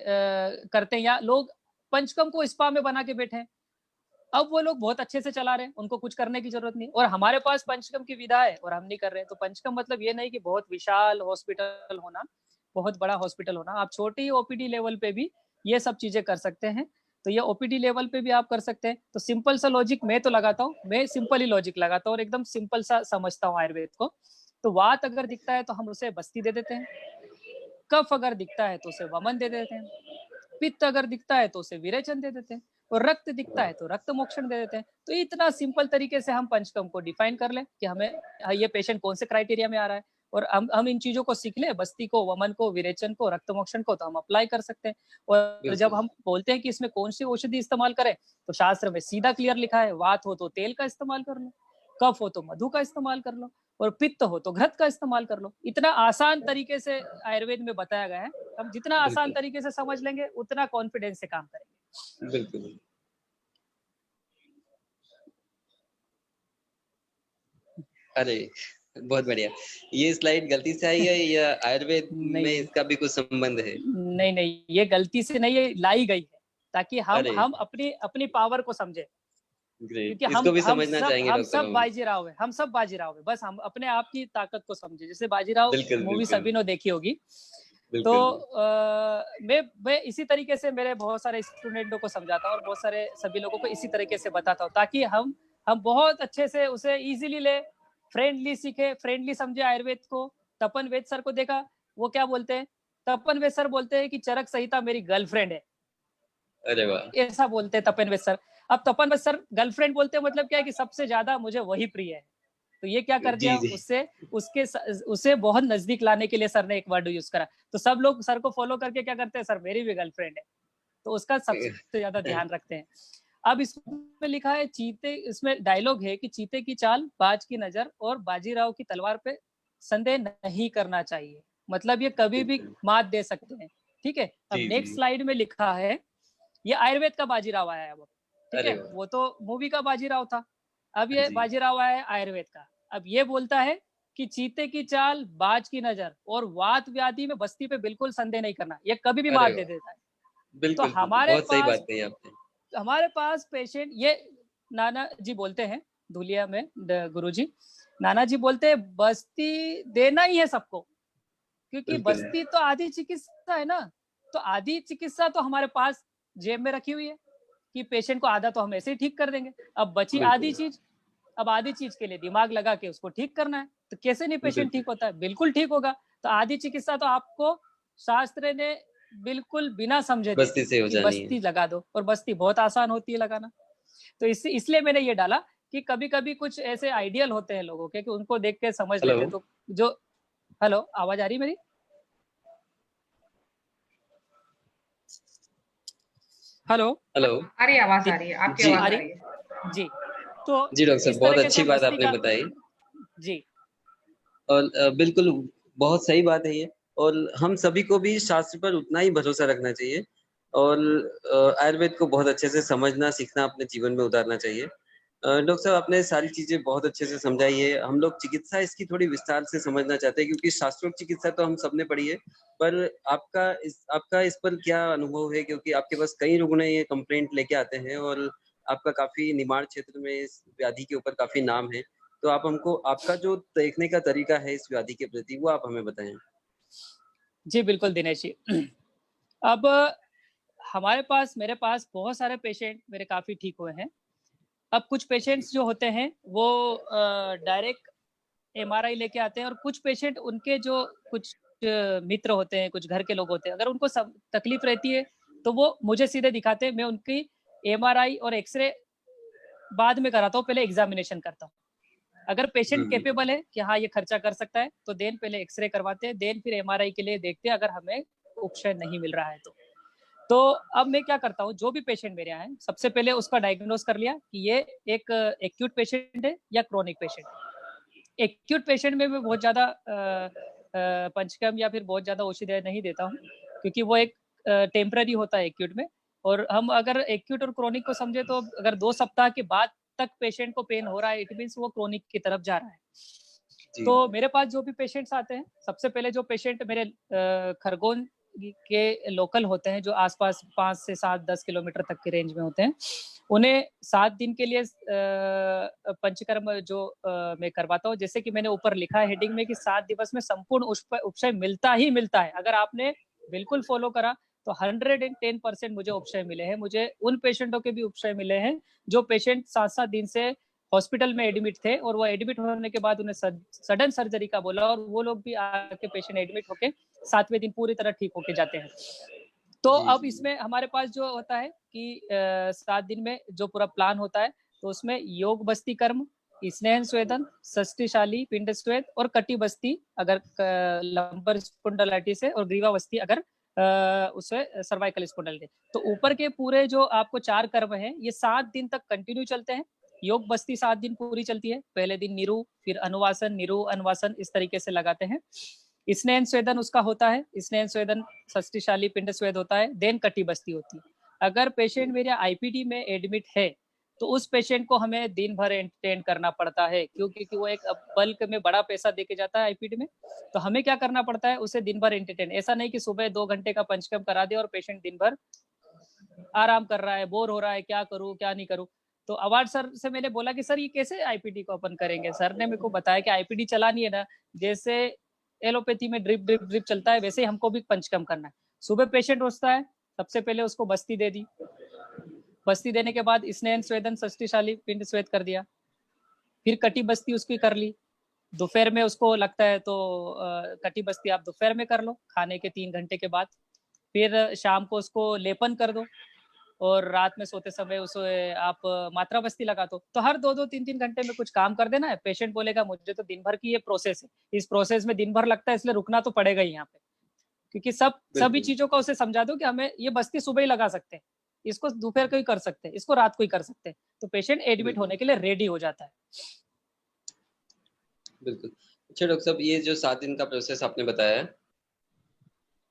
करते हैं, या लोग पंचकर्म को स्पा में बना के बैठे हैं। अब वो लोग बहुत अच्छे से चला रहे हैं, उनको कुछ करने की जरूरत नहीं, और हमारे पास पंचकर्म की विधा है और हम नहीं कर रहे हैं। तो पंचकर्म मतलब ये नहीं कि बहुत विशाल हॉस्पिटल होना, बहुत बड़ा हॉस्पिटल होना, आप छोटी ओपीडी लेवल पे भी ये सब चीजें कर सकते हैं। तो ये ओपीडी लेवल पे भी आप कर सकते हैं। तो सिंपल सा लॉजिक मैं तो लगाता हूँ, मैं सिंपल ही लॉजिक लगाता हूँ और एकदम सिंपल सा समझता हूँ आयुर्वेद को। तो वात अगर दिखता है तो हम उसे बस्ती दे देते हैं, कफ अगर दिखता है तो उसे वमन दे देते हैं, पित्त अगर दिखता है तो उसे विरेचन दे देते हैं, और रक्त दिखता है तो रक्त मोक्षण दे देते हैं। तो इतना सिंपल तरीके से हम पंचकर्म को डिफाइन कर लें कि हमें ये पेशेंट कौन से क्राइटेरिया में आ रहा है, और हम इन चीजों को सीख लें, बस्ती को, वमन को, विरेचन को, रक्त मोक्षण को, तो हम अप्लाई कर सकते हैं। और जब हम बोलते हैं कि इसमें कौन सी औषधि इस्तेमाल करें, तो शास्त्र में सीधा क्लियर लिखा है, वात हो तो तेल का इस्तेमाल कर लो, कफ हो तो मधु का इस्तेमाल कर लो, और पित्त हो तो घृत का इस्तेमाल कर लो। इतना आसान तरीके से आयुर्वेद में बताया गया है। हम जितना आसान तरीके से समझ लेंगे उतना कॉन्फिडेंस से काम करेंगे। बिल्कुल। अरे बहुत बढ़िया। ये स्लाइड गलती से आई है या आयुर्वेद में इसका भी कुछ संबंध है? नहीं, ये गलती से नहीं, ये लाई गई है ताकि हम अपनी पावर को समझे। क्योंकि इसको भी समझना चाहेंगे हम सब बाजीराव है, हम सब बाजीराव है, बस हम अपने आप की ताकत को समझे। जैसे बाजीराव मूवी सभी ने देखी होगी, तो मैं इसी तरीके से मेरे बहुत सारे स्टूडेंटों को समझाता हूँ और बहुत सारे सभी लोगों को इसी तरीके से बताता हूँ, ताकि हम बहुत अच्छे से उसे इजीली ले, फ्रेंडली सीखे, फ्रेंडली समझे आयुर्वेद को। तपन वेद सर को देखा, वो क्या बोलते हैं? तपन वेद सर बोलते हैं कि चरक संहिता मेरी गर्लफ्रेंड है। अरे वाह, ऐसा बोलते हैं तपन वेद सर। अब तपन वेद सर गर्लफ्रेंड बोलते हैं, मतलब क्या है कि सबसे ज्यादा मुझे वही प्रिय है। तो ये क्या कर दिया, उसे बहुत नजदीक लाने के लिए सर ने एक वर्ड यूज करा। तो सब लोग सर को फॉलो करके क्या करते हैं, सर मेरी भी गर्लफ्रेंड है, तो उसका सबसे ज्यादा ध्यान रखते हैं। अब इसमें लिखा है चीते, इसमें डायलॉग है कि चीते की चाल, बाज की नजर और बाजीराव की तलवार पे संदेह नहीं करना चाहिए। मतलब ये कभी भी मात दे सकते हैं, ठीक है। अब नेक्स्ट स्लाइड में लिखा है, ये आयुर्वेद का बाजीराव आया है वो, ठीक है। वो तो मूवी का बाजीराव था, अब ये बाजीराव आया है आयुर्वेद का। अब ये बोलता है कि चीते की चाल, बाज की नजर और वात व्याधि में बस्ती पे बिल्कुल संदेह नहीं करना, ये कभी भी मात दे देता है। बिल्कुल, तो हमारे बहुत सही बात कही आपने। हमारे पास पेशेंट, ये नाना जी बोलते हैं धुलिया में, गुरुजी नाना जी बोलते हैं बस्ती देना ही है सबको, क्योंकि बस्ती तो आधी चिकित्सा है ना। तो आधी चिकित्सा तो हमारे पास जेब में रखी हुई है कि पेशेंट को आधा तो हम ऐसे ही ठीक कर देंगे। अब बची आधी चीज, अब आधी चीज के लिए दिमाग लगा के उसको ठीक करना है, तो कैसे नहीं पेशेंट ठीक होता है? बिल्कुल ठीक होगा। तो आधी चिकित्सा तो आपको शास्त्र ने बिल्कुल बिना समझे बस्ती से हो जानी बस्ती लगा दो, और बस्ती बहुत आसान होती है लगाना। तो इसलिए मैंने ये डाला कि कभी कभी कुछ ऐसे आइडियल होते हैं लोगों के कि उनको देख के समझ लेते। तो जो हेलो, आवाज आ रही मेरी? हेलो हेलो, आ रही आवाज, आ रही है आपकी आवाज आ रही है जी। तो जी डॉक्टर साहब, बहुत अच्छी बात आपने बताई जी। और बिल्कुल बहुत सही बात है ये, और हम सभी को भी शास्त्र पर उतना ही भरोसा रखना चाहिए और आयुर्वेद को बहुत अच्छे से समझना, सीखना, अपने जीवन में उतारना चाहिए। डॉक्टर साहब, आपने सारी चीजें बहुत अच्छे से समझाई है। हम लोग चिकित्सा इसकी थोड़ी विस्तार से समझना चाहते हैं, क्योंकि शास्त्रोक्त चिकित्सा तो हम सबने पढ़ी है, पर आपका इस पर क्या अनुभव है? क्योंकि आपके पास कई रुग्ण ये कंप्लेंट लेके आते हैं और आपका काफी निमाड़ क्षेत्र में इस व्याधि के ऊपर काफी नाम है। तो आप हमको आपका जो देखने का तरीका है इस व्याधि के प्रति, वो आप हमें बताएं। जी बिल्कुल दिनेश जी। अब मेरे पास बहुत सारे पेशेंट मेरे काफी ठीक हुए हैं। अब कुछ पेशेंट्स जो होते हैं वो डायरेक्ट एमआरआई लेके आते हैं, और कुछ पेशेंट उनके जो कुछ मित्र होते हैं, कुछ घर के लोग होते हैं, अगर उनको सब तकलीफ रहती है तो वो मुझे सीधे दिखाते हैं। मैं उनकी एमआरआई और एक्सरे बाद में कराता हूँ, पहले एग्जामिनेशन करता हूँ। अगर पेशेंट कैपेबल है कि हाँ ये खर्चा कर सकता है, तो देन पहले एक्सरे करवाते हैं, देन फिर एमआरआई के लिए देखते हैं अगर हमें उपशय नहीं मिल रहा है तो अब मैं क्या करता हूँ, जो भी पेशेंट मेरे यहाँ है, सबसे पहले उसका डायग्नोस कर लिया कि ये एक एक्यूट पेशेंट है या क्रोनिक पेशेंट है। एक्यूट पेशेंट में मैं बहुत ज्यादा पंचकर्म या फिर बहुत ज्यादा औषधि नहीं देता हूँ, क्योंकि वो एक टेम्पररी होता है एक्यूट में। और हम अगर एक्यूट और क्रोनिक को समझे तो अगर 2 सप्ताह के बाद तक पेशेंट को पेन हो रहा है, इट मीन्स वो क्रोनिक की तरफ जा रहा है। तो मेरे पास जो भी पेशेंट्स आते हैं, सबसे पहले जो पेशेंट मेरे खरगोन के लोकल होते हैं, जो आसपास 5 से 7-10 किलोमीटर तक के रेंज में होते हैं, उन्हें 7 दिन के लिए पंचकर्म जो मैं करवाता हूँ। जैसे कि मैंने ऊपर लिखा है हेडिंग में कि 7 दिवस में संपूर्ण उपशय मिलता ही मिलता है। अगर आपने बिल्कुल फॉलो करा तो 110% मुझे उपशय मिले हैं। मुझे उन पेशेंटों के भी उपशय मिले हैं जो पेशेंट 7-7 दिन से हॉस्पिटल में एडमिट थे और वो एडमिट होने के बाद उन्हें सडन सर्जरी का बोला और वो लोग भी आके पेशेंट एडमिट होके 7वें दिन पूरी तरह ठीक होके जाते हैं। तो अब इसमें हमारे पास जो होता है कि 7 दिन में जो पूरा प्लान होता है, तो उसमें योग बस्ती कर्म, स्नेहन स्वेदन, षष्टिशाली पिंड स्वेद और कटी बस्ती अगर लंबर स्पॉन्डिलाइटिस है और ग्रीवा बस्ती अगर उससे सर्वाइकल स्पॉन्डिलाइटिस। तो ऊपर के पूरे जो आपको 4 कर्म हैं ये 7 दिन तक कंटिन्यू चलते हैं। योग बस्ती 7 दिन पूरी चलती है। पहले दिन निरु, फिर अनुवासन, निरु, अनुवासन इस तरीके से लगाते हैं। स्नेहन स्वेदन उसका होता है, स्नेहन स्वेदन षष्टिशाली पिंड स्वेद होता है, देन कटी बस्ती होती है। अगर पेशेंट मेरे आईपीडी में एडमिट है तो उस पेशेंट को हमें दिन भर एंटरटेन करना पड़ता है, क्योंकि वो एक बल्क में बड़ा पैसा देके जाता है आईपीडी में, तो हमें क्या करना पड़ता है उसे दिन भर एंटरटेन। ऐसा नहीं कि सुबह 2 घंटे का पंचकर्म करा दिया और पेशेंट दिन भर आराम कर रहा है, बोर हो रहा है, क्या करूं क्या नहीं करूं। तो अवार्ड सर से मैंने बोला कि सर ये कैसे आईपीडी को अपन करेंगे। सर ने मेरे को बताया कि आईपीडी चलानी है ना, जैसे एलोपैथी में ड्रिप ड्रिप ड्रिप चलता है वैसे ही हमको भी पंचकर्म करना है। सुबह पेशेंट उठता है, सबसे पहले उसको बस्ती दे दी, बस्ती देने के बाद स्नेहन स्वेदन षष्टिशाली पिंड स्वेद कर दिया, फिर कटी बस्ती उसकी कर ली। दोपहर में उसको लगता है तो कटी बस्ती आप दोपहर में कर लो खाने के 3 घंटे के बाद। फिर शाम को उसको लेपन कर दो और रात में सोते समय उसे आप मात्रा बस्ती लगा दो। तो हर 2-2, 3-3 घंटे में कुछ काम कर देना है। पेशेंट बोलेगा मुझे तो दिन भर की ये प्रोसेस है, इस प्रोसेस में दिन भर लगता है इसलिए रुकना तो पड़ेगा ही यहाँ पे, क्योंकि सभी चीजों का उसे समझा दो कि हमें ये बस्ती सुबह ही लगा सकते हैं, इसको दोपहर को ही कर सकते हैं, इसको रात को ही कर सकते हैं। तो पेशेंट एडमिट होने के लिए रेडी हो जाता है। बिल्कुल। अच्छा डॉक्टर साहब, ये जो 7 दिन का प्रोसेस आपने बताया है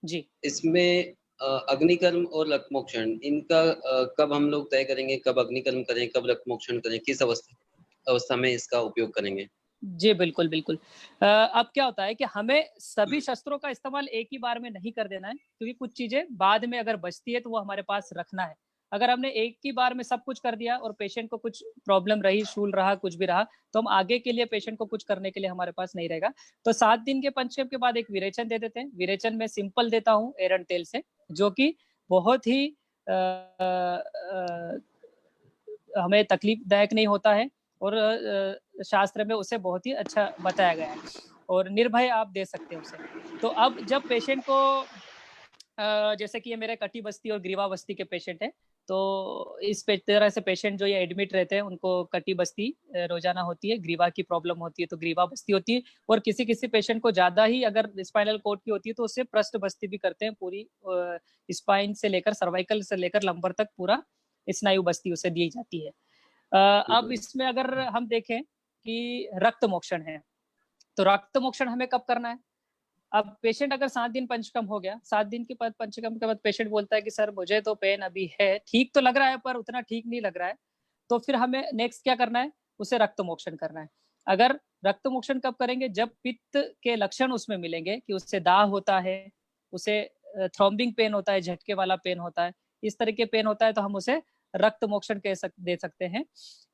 जी, इसमें अग्निकर्म और रक्तमोक्षण इनका कब हम लोग तय करेंगे, कब अग्निकर्म करें, कब रक्तमोक्षण करें, किस अवस्था में इसका उपयोग करेंगे? जी बिल्कुल बिल्कुल। अब क्या होता है कि हमें सभी शस्त्रों का इस्तेमाल एक ही बार में नहीं कर देना है, क्योंकि कुछ चीजें बाद में अगर बचती है तो वो हमारे पास रखना है। अगर हमने एक ही बार में सब कुछ कर दिया और पेशेंट को कुछ प्रॉब्लम रही, शूल रहा, कुछ भी रहा, तो हम आगे के लिए पेशेंट को कुछ करने के लिए हमारे पास नहीं रहेगा। तो 7 दिन के पंचकर्म के बाद एक विरेचन दे देते हैं। विरेचन में सिंपल देता हूँ एरंड तेल से, जो कि बहुत ही हमें तकलीफदायक नहीं होता है और शास्त्र में उसे बहुत ही अच्छा बताया गया है और निर्भय आप दे सकते हैं उसे। तो अब जब पेशेंट को जैसे कि ये मेरे कटी बस्ती और ग्रीवा बस्ती के पेशेंट हैं, तो इस तरह से पेशेंट जो ये एडमिट रहते हैं उनको कटी बस्ती रोजाना होती है, ग्रीवा की प्रॉब्लम होती है तो ग्रीवा बस्ती होती है, और किसी किसी पेशेंट को ज्यादा ही अगर स्पाइनल कोड की होती है तो उससे पृष्ठ बस्ती भी करते हैं। पूरी स्पाइन से लेकर सर्वाइकल से लेकर लंबर तक पूरा स्नायु बस्ती उसे दी जाती है। अब इसमें अगर हम देखें कि रक्त मोक्षण है, तो रक्त मोक्षण हमें कब करना है? अब पेशेंट अगर 7 दिन पंचकर्म हो गया, 7 दिन के बाद पंचकर्म के बाद पेशेंट बोलता है कि सर मुझे तो पेन अभी है, ठीक तो लग रहा है पर उतना ठीक नहीं लग रहा है, तो फिर हमें नेक्स्ट क्या करना है? उसे रक्त मोक्षण करना है। अगर रक्त मोक्षण कब करेंगे? जब पित्त के लक्षण उसमें मिलेंगे कि उससे दाह होता है, उसे थ्रोम्बिंग पेन होता है, झटके वाला पेन होता है, इस तरह के पेन होता है, तो हम उसे रक्त मोक्षण दे सकते हैं।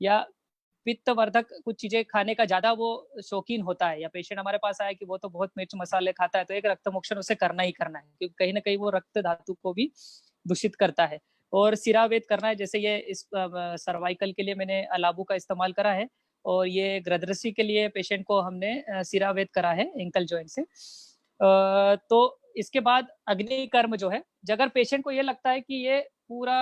या पित्तवर्धक कुछ चीजें खाने का ज्यादा वो शौकीन होता है, या पेशेंट हमारे पास आया कि वो तो बहुत मिर्च मसाले खाता है, तो एक रक्त मोक्षण उसे करना ही करना है, क्योंकि कहीं ना कहीं वो रक्त धातु को भी दूषित करता है। और सिरावेद करना है, जैसे ये इस सर्वाइकल के लिए मैंने अलाबू का इस्तेमाल करा है, और ये ग्रदरसी के लिए पेशेंट को हमने सिरावेद करा है एंकल जॉइंट से। तो इसके बाद अग्नि कर्म जो है, अगर पेशेंट को ये लगता है कि ये पूरा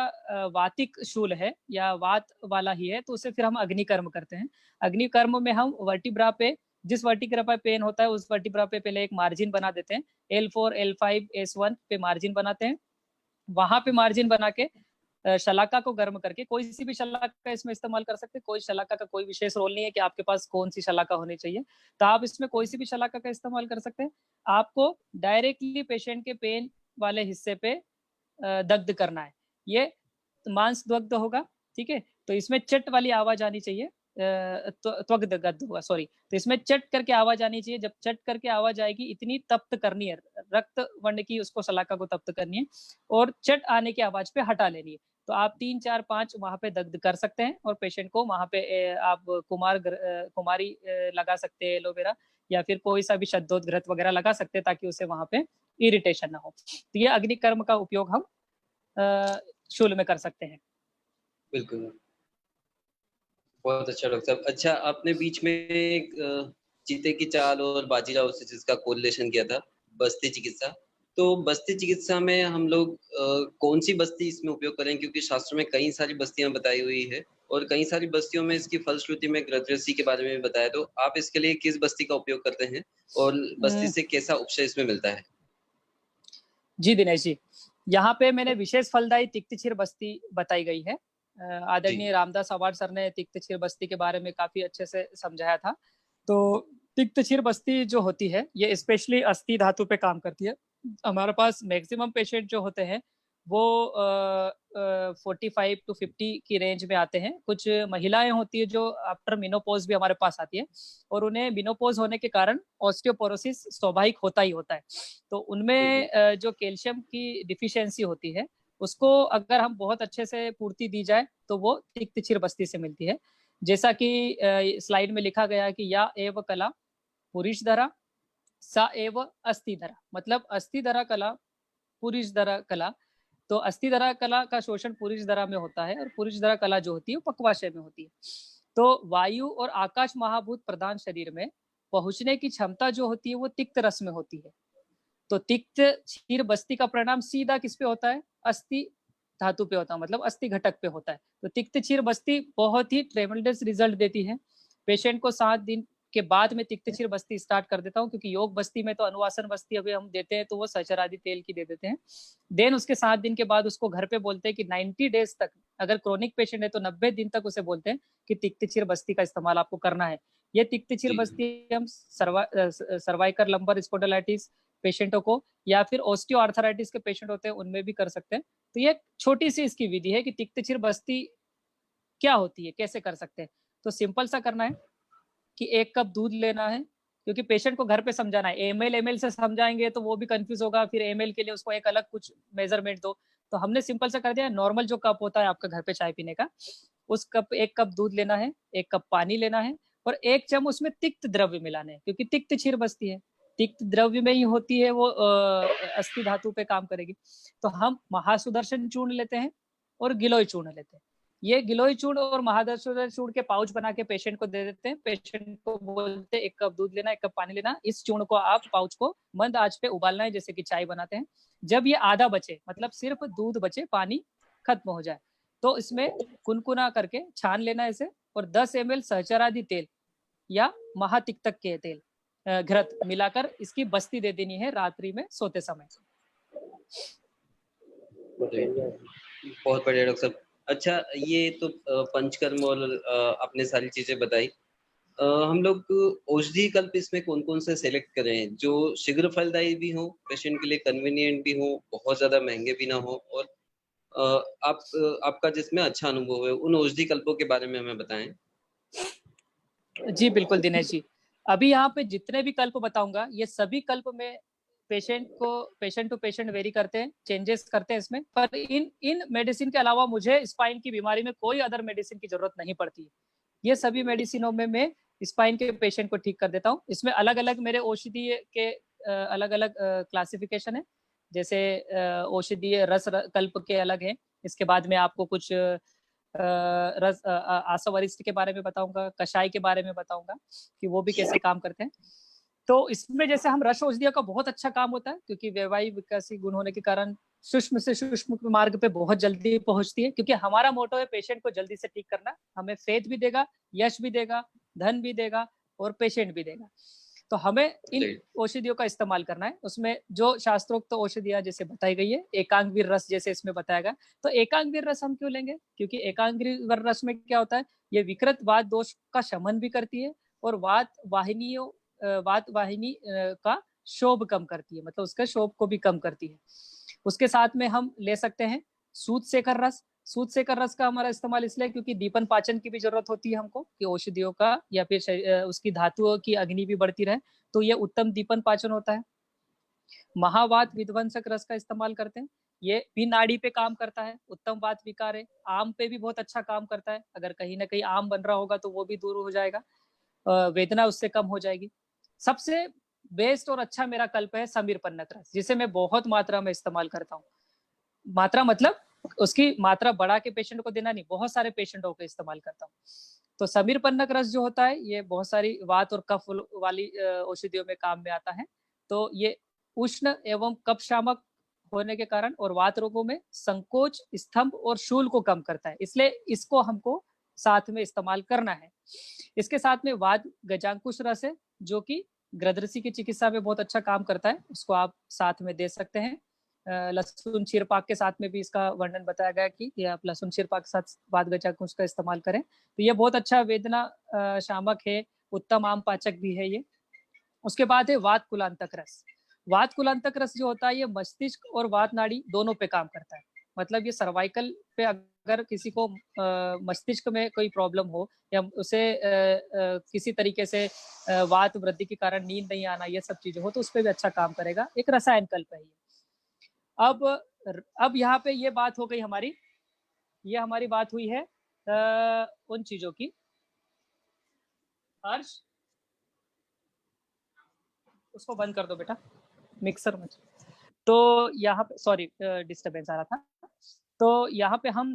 वातिक शूल है या वात वाला ही है, तो उसे फिर हम अग्नि कर्म करते हैं। अग्नि कर्म में हम वर्टिब्रा पे, जिस वर्टिब्रा पे पेन होता है उस वर्टिब्रा पे पहले एक मार्जिन बना देते हैं, L4, L5, S1 पे मार्जिन बनाते हैं। वहां पे मार्जिन बना के शलाका को गर्म करके, कोई सी भी शलाका इसमें इस्तेमाल कर सकते हैं, कोई शलाका का कोई विशेष रोल नहीं है कि आपके पास कौन सी शलाका होनी चाहिए, तो आप इसमें कोई सी भी शलाका का इस्तेमाल कर सकते हैं। आपको डायरेक्टली पेशेंट के पेन वाले हिस्से पे दग्ध करना है, ये मांस दग्ध होगा, ठीक है। तो इसमें चट वाली आवाज आनी चाहिए, त्वग्ध दग्ध होगा, सॉरी। तो इसमें चट करके आवाज आनी चाहिए, जब चट करके आवाज आएगी इतनी तप्त करनी है, रक्त वर्ण की उसको शलाका को तप्त करनी है, और चट आने की आवाज पे हटा लेनी है। तो आप 3, 4, 5 वहाँ पे दग्ध कर सकते हैं और पेशेंट को वहाँ पे आप कुमारी लगा सकते हैं, एलोवेरा, या फिर कोई सा भी शद्दोत वगैरह लगा सकते हैं ताकि उसे वहाँ पे इरिटेशन ना हो। तो ये अग्निकर्म का उपयोग हम शूल में कर सकते हैं। बिल्कुल, बहुत अच्छा डॉक्टर साहब। अच्छा, आपने बीच में एक चीते की चाल और बाजीराव से जिसका कोरिलेशन किया था, बस्ती चिकित्सा। तो बस्ती चिकित्सा में हम लोग कौन सी बस्ती इसमें उपयोग करें, क्योंकि शास्त्र में कई सारी बस्तियां बताई हुई है और कई सारी बस्तियों में इसकी फलश्रुति में ग्रद्रसी के बारे में बताया, तो आप इसके लिए किस बस्ती का उपयोग करते हैं और बस्ती से कैसा उपशय इसमें मिलता है? जी दिनेश जी, यहाँ पे मैंने विशेष फलदायी तिक्तछिर बस्ती बताई गई है। आदरणीय रामदास अवार्ड सर ने तिक्तछिर बस्ती के बारे में काफी अच्छे से समझाया था। तो तिक्तछिर बस्ती जो होती है ये स्पेशली अस्थि धातु पे काम करती है। हमारे पास मैक्सिमम पेशेंट जो होते हैं वो 45 to 50 की रेंज में आते हैं। कुछ महिलाएं होती है जो आफ्टर मिनोपॉज भी हमारे पास आती है और उन्हें मिनोपॉज होने के कारण ऑस्टियोपोरोसिस स्वाभाविक होता ही होता है। तो उनमें जो कैल्शियम की डिफिशियंसी होती है उसको अगर हम बहुत अच्छे से पूर्ति दी जाए तो वो तिक्तछिर बस्ती से मिलती है। जैसा कि स्लाइड में लिखा गया है कि या एव कला पुरुष धरा सा एव अस्थि धरा, मतलब अस्थि धरा कला पुरुष धरा कला। तो अस्थि धरा कला का शोषण पुरुष धरा में होता है और पुरुष धरा कला जो होती है वो पक्वाशय में होती है। तो वायु और आकाश महाभूत प्रधान शरीर में पहुंचने की क्षमता जो होती है वो तिक्त रस में होती है। तो तिक्त क्षीर बस्ती का परिणाम सीधा किस पे होता है? अस्थि धातु पे होता है, मतलब अस्थि घटक पे होता है। तो तिक्त क्षीर बस्ती बहुत ही ट्रेमेंडस रिजल्ट देती है। पेशेंट को 7 दिन के बाद में तिक्त क्षीर बस्ती स्टार्ट कर देता हूँ, क्योंकि योग बस्ती में तो अनुवासन बस्ती अभी हम देते हैं तो वो सहचर आदि तेल की दे देते हैं। देन उसके 7 दिन के बाद उसको घर पे बोलते हैं कि 90 डेज तक, अगर क्रोनिक पेशेंट है तो 90 दिन तक उसे बोलते हैं कि तिक्त क्षीर बस्ती का इस्तेमाल आपको करना है। ये तिक्त क्षीर बस्ती हम सर्वाइकल लंबर स्पोंडिलाइटिस पेशेंटों को या फिर ऑस्टियो आर्थराइटिस के पेशेंट होते हैं उनमें भी कर सकते हैं। तो ये छोटी सी इसकी विधि है कि तिक्त क्षीर बस्ती क्या होती है, कैसे कर सकते हैं। तो सिंपल सा करना है कि 1 कप दूध लेना है, क्योंकि पेशेंट को घर पे समझाना है। एमएल से समझाएंगे तो वो भी कंफ्यूज होगा, फिर एमएल के लिए उसको एक अलग कुछ मेजरमेंट दो। तो हमने सिंपल सा कर दिया, नॉर्मल जो कप होता है आपका घर पे चाय पीने का, उस कप 1 कप दूध लेना है, 1 कप पानी लेना है और 1 चम्मच उसमें तिक्त द्रव्य मिलाने हैं, क्योंकि तिक्त क्षीर बस्ती है, तिक्त द्रव्य में ही होती है, वो अस्थि धातु पे काम करेगी। तो हम महासुदर्शन चूर्ण लेते हैं और गिलोय चूर्ण लेते हैं। ये गिलोय चूर्ण और महादर्शन चूर्ण के पाउच बना के पेशेंट को दे देते हैं। पेशेंट को बोलते हैं 1 कप दूध लेना, 1 कप पानी लेना। इस चूर्ण को आप पाउच को मंद आंच पे उबालना है, जैसे कि चाय बनाते हैं। जब ये आधा बचे, मतलब सिर्फ दूध बचे, पानी खत्म हो जाए, तो इसमें कुनकुना करके छान लेना है इसे और 10 ml सहचरादि तेल या महातिक्तक के तेल घृत मिलाकर इसकी बस्ती दे देनी है रात्रि में सोते समय। बहुत बढ़िया डॉक्टर साहब। अच्छा, ये तो पंचकर्म और आपने सारी चीजें बताई। हम लोग औषधि कल्प इसमें कौन कौन से सेलेक्ट करें जो शीघ्र फलदायी भी हो, पेशेंट के लिए कन्वीनियंट भी हो, बहुत ज्यादा महंगे भी ना हो, और आपका जिसमें अच्छा अनुभव है, उन औषधि कल्पों के बारे में हमें बताएं। जी बिल्कुल दिनेश जी, अभी यहाँ पे जितने भी कल्प बताऊंगा ये सभी कल्प में पेशेंट टू पेशेंट वेरी करते हैं, चेंजेस करते हैं इसमें। पर इन मेडिसिन के अलावा मुझे स्पाइन की बीमारी में कोई अदर मेडिसिन की जरूरत नहीं पड़ती है। ये सभी मेडिसिनों में मैं स्पाइन के पेशेंट को ठीक कर देता हूँ। इसमें अलग अलग मेरे औषधीय के अलग अलग क्लासिफिकेशन है। जैसे औषधीय रस कल्प के अलग है। इसके बाद में आपको कुछ रस आसवरिष्ठ के बारे में बताऊंगा, कषाय के बारे में बताऊंगा कि वो भी कैसे काम करते हैं। तो इसमें जैसे हम रस औषधियों का बहुत अच्छा काम होता है, क्योंकि वैवाहिक विकासी गुण होने के कारण सूक्ष्म से सूक्ष्म मार्ग पे बहुत जल्दी पहुंचती है। क्योंकि हमारा मोटो है पेशेंट को जल्दी से ठीक करना, हमें फेथ भी देगा, यश भी देगा, धन भी देगा और पेशेंट भी देगा। तो हमें इन औषधियों का इस्तेमाल करना है। उसमें जो शास्त्रोक्त औषधियां जैसे बताई गई है, एकांगवीर रस जैसे इसमें बताया गया, तो एकांगवीर रस हम क्यों लेंगे? क्योंकि एकांगवीर रस में क्या होता है, ये विकृत वात दोष का शमन भी करती है और वात वाहिनी का शोभ कम करती है, मतलब उसका शोभ को भी कम करती है। उसके साथ में हम ले सकते हैं सूत शेखर रस। सूत शेखर रस का हमारा इस्तेमाल इसलिए क्योंकि दीपन पाचन की भी जरूरत होती है हमको, कि औषधियों का या फिर उसकी धातुओं की अग्नि भी बढ़ती रहे, तो ये उत्तम दीपन पाचन होता है। महावात विध्वंसक रस का इस्तेमाल करते हैं, ये भी नाड़ी पे काम करता है, उत्तम वात विकार है। आम पे भी बहुत अच्छा काम करता है, अगर कहीं ना कहीं आम बन रहा होगा तो वो भी दूर हो जाएगा, वेदना उससे कम हो जाएगी। सबसे बेस्ट और अच्छा मेरा कल्प है समीर पन्नक रस, जिसे मैं बहुत मात्रा में इस्तेमाल करता हूँ। मात्रा मतलब उसकी मात्रा बढ़ा के पेशेंट को देना नहीं, बहुत सारे पेशेंटों को इस्तेमाल करता हूँ। तो समीर पन्नक रस जो होता है ये बहुत सारी वात और कफ वाली औषधियों में काम में आता है। तो ये उष्ण एवं कफ शामक होने के कारण और वात रोगों में संकोच, स्तंभ और शूल को कम करता है, इसलिए इसको हमको साथ में इस्तेमाल करना है। इसके साथ में वात गजांकुश रस है, जो कि ग्रदरसी की चिकित्सा में बहुत अच्छा काम करता है, उसको आप साथ में दे सकते हैं। लहसुन क्षीरपाक के साथ में भी इसका वर्णन बताया गया कि आप लहसुन क्षीरपाक के साथ वात गजांकुश का इस्तेमाल करें, तो ये बहुत अच्छा वेदना शामक है, उत्तम आम पाचक भी है ये। उसके बाद है वात कुलांतक रस। वात कुलांतक रस जो होता है ये मस्तिष्क और वात नाड़ी दोनों पे काम करता है। मतलब ये सर्वाइकल पे अगर किसी को मस्तिष्क में कोई प्रॉब्लम हो या उसे किसी तरीके से वात वृद्धि के कारण नींद नहीं आना, ये सब चीजें हो, तो उस पर भी अच्छा काम करेगा। एक रसायन कल्प है ये। अब यहाँ पे ये बात हो गई हमारी, ये हमारी बात हुई है उन चीजों की। हर्ष, उसको बंद कर दो बेटा, मिक्सर में। तो यहाँ पे सॉरी डिस्टरबेंस आ रहा था। तो यहाँ पे हम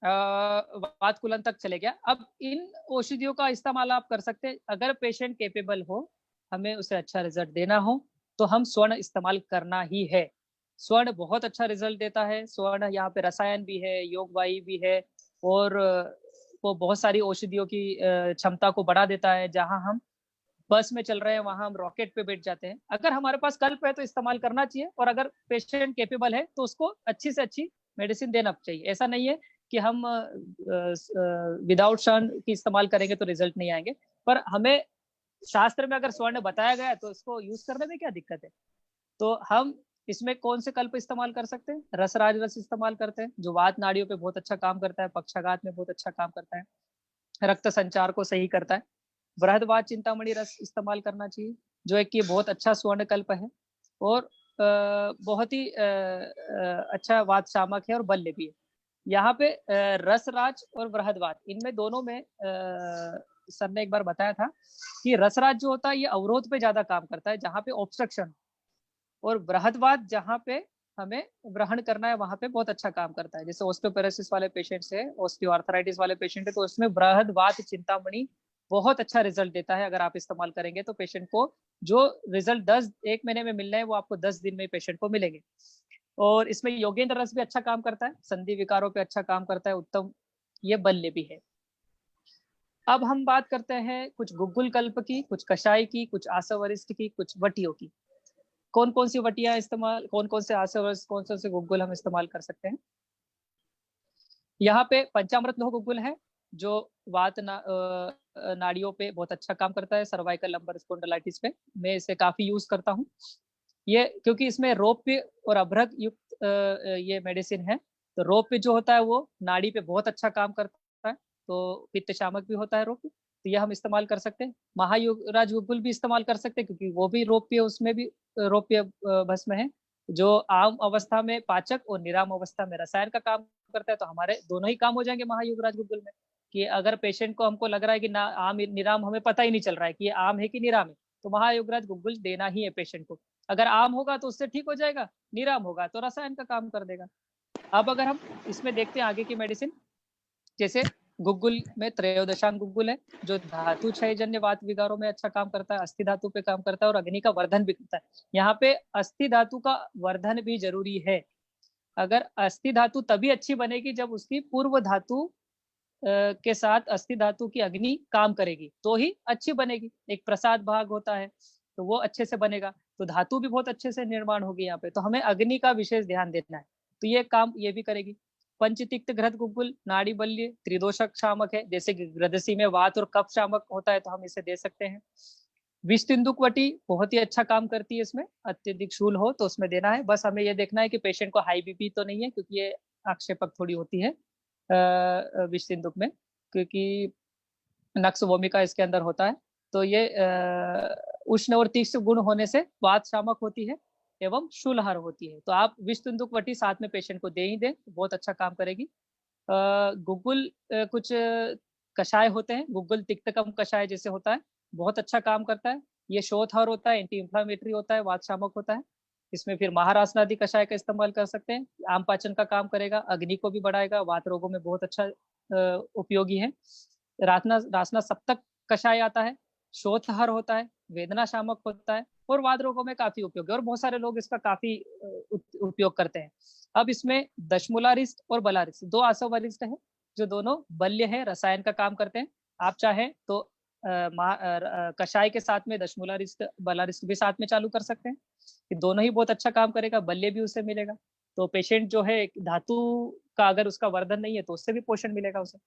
वात कुलन तक चले गया। अब इन औषधियों का इस्तेमाल आप कर सकते हैं अगर पेशेंट केपेबल हो, हमें उसे अच्छा रिजल्ट देना हो तो हम स्वर्ण इस्तेमाल करना ही है। स्वर्ण बहुत अच्छा रिजल्ट देता है। स्वर्ण यहाँ पे रसायन भी है, योगवाही भी है, और वो बहुत सारी औषधियों की क्षमता को बढ़ा देता है। जहां हम बस में चल रहे हैं वहां हम रॉकेट पे बैठ जाते हैं। अगर हमारे पास कल्प है तो इस्तेमाल करना चाहिए, और अगर पेशेंट केपेबल है तो उसको अच्छी से अच्छी मेडिसिन देना चाहिए। ऐसा नहीं है कि हम विदाउट स्वर्ण की इस्तेमाल करेंगे तो रिजल्ट नहीं आएंगे, पर हमें शास्त्र में अगर स्वर्ण बताया गया है तो इसको यूज करने में क्या दिक्कत है। तो हम इसमें कौन से कल्प इस्तेमाल कर सकते हैं? रसराज रस इस्तेमाल करते हैं, जो वात नाड़ियों पे बहुत अच्छा काम करता है, पक्षाघात में बहुत अच्छा काम करता है, रक्त संचार को सही करता है। बृहदवात चिंतामणि रस इस्तेमाल करना चाहिए, जो एक ये बहुत अच्छा स्वर्ण कल्प है और बहुत ही अच्छा वात शामक है और बल्य भी है। यहाँ पे रसराज और बृहदवात, इनमें दोनों में सर ने एक बार बताया था कि रसराज जो होता है ये अवरोध पे ज्यादा काम करता है, जहाँ पे ऑब्स्ट्रक्शन, और बृहदवात जहाँ पे हमें ग्रहण करना है वहां पे बहुत अच्छा काम करता है। जैसे ऑस्टियोपेरोसिस वाले पेशेंट्स है, ऑस्टियोआर्थराइटिस वाले पेशेंट है, तो उसमें बृहदवात चिंतामणि बहुत अच्छा रिजल्ट देता है। अगर आप इस्तेमाल करेंगे तो पेशेंट को जो रिजल्ट 1 महीने में मिलना है वो आपको 10 दिन में पेशेंट को मिलेंगे। और इसमें योगेंद्र रस भी अच्छा काम करता है, संधि विकारों पे अच्छा काम करता है, उत्तम ये बल्य भी है। अब हम बात करते हैं कुछ गुग्गुल कल्प की, कुछ कषाय की, कुछ आसवरिष्ठ की, कुछ वटियों की। कौन कौन सी वटियां इस्तेमाल, कौन कौन से आसवरिष्ठ, कौन कौन से गुग्गुल हम इस्तेमाल कर सकते हैं। यहाँ पे पंचामृत लोह गुग्गुल है जो वात नाड़ियों पे बहुत अच्छा काम करता है, सर्वाइकल लंबर स्पॉन्डिलाइटिस पे। मैं इसे काफी यूज करता हूँ ये, क्योंकि इसमें रौप्य और अभ्रक युक्त ये मेडिसिन है। तो रौप्य जो होता है वो नाड़ी पे बहुत अच्छा काम करता है, तो पित्त शामक भी होता है रौप्य, तो यह हम इस्तेमाल कर सकते हैं। महायुगराज गुग्गुल भी इस्तेमाल कर सकते हैं क्योंकि वो भी रौप्य, उसमें भी रौप्य भस्म है, जो आम अवस्था में पाचक और निराम अवस्था में रसायन का काम करता है। तो हमारे दोनों ही काम हो जाएंगे महायुगराज गुग्गुल में, कि अगर पेशेंट को हमको लग रहा है कि ना आम निराम हमें पता ही नहीं चल रहा है कि ये आम है कि निराम है, तो महायुगराज गुग्गुल देना ही है पेशेंट को। अगर आम होगा तो उससे ठीक हो जाएगा, निराम होगा तो रसायन का काम कर देगा। अब अगर हम इसमें देखते हैं आगे की मेडिसिन, जैसे गुग्गुल में त्रयोदशांग गुग्गुल है जो धातु क्षयजन्य वात विकारों में अच्छा काम करता है, अस्थि धातु पे काम करता है और अग्नि का वर्धन भी करता है। यहाँ पे अस्थि धातु का वर्धन भी जरूरी है। अगर अस्थि धातु तभी अच्छी बनेगी जब उसकी पूर्व धातु के साथ अस्थि धातु की अग्नि काम करेगी तो ही अच्छी बनेगी। एक प्रसाद भाग होता है तो वो अच्छे से बनेगा, तो धातु भी बहुत अच्छे से निर्माण होगी यहाँ पे। तो हमें अग्नि का विशेष ध्यान देना है, तो ये काम ये भी करेगी। पंचतिक्त घृत गुग्गुल नाड़ी बल्य त्रिदोषक शामक है, जैसे कि ग्रदसी में वात और कफ शामक होता है तो हम इसे दे सकते हैं। विषतिंदुक वटी बहुत ही अच्छा काम करती है, इसमें अत्यधिक शूल हो तो उसमें देना है। बस हमें ये देखना है कि पेशेंट को हाई बीपी तो नहीं है, क्योंकि ये आक्षेपक थोड़ी होती है विषतिंदुक में, क्योंकि नक्स वोमिका इसके अंदर होता है। तो ये उष्ण और तीक्ष्ण गुण होने से वात शामक होती है। एवं शूलहर होती है। तो आप विषतुंदुकवटी साथ में पेशेंट को दे ही दें, बहुत अच्छा काम करेगी। गुग्गुल कुछ कषाय होते हैं, गुग्गुल तिक्तकम कषाय जैसे होता है, बहुत अच्छा काम करता है। ये शोथहर होता है, एंटी इंफ्लेमेटरी होता है, वात शामक होता है। इसमें फिर महारासनादि कषाय का इस्तेमाल कर सकते हैं, आम पाचन का काम करेगा, अग्नि को भी बढ़ाएगा, वात रोगों में बहुत अच्छा उपयोगी है। रासना सप्तक कषाय आता है, शोथहर होता है, वेदना शामक होता है और वात रोगों में काफी उपयोगी है और बहुत सारे लोग इसका काफी उपयोग करते हैं। अब इसमें दशमूलारिष्ट और बलारिष्ट दो आसवरिष्ट है जो दोनों बल्य है, रसायन का काम करते हैं। आप चाहें तो कषाय के साथ में दशमूलारिष्ट बलारिष्ट भी साथ में चालू कर सकते हैं, कि दोनों ही बहुत अच्छा काम करेगा, बल्य भी उसे मिलेगा। तो पेशेंट जो है धातु का अगर उसका वर्धन नहीं है तो उससे भी पोषण मिलेगा उसे।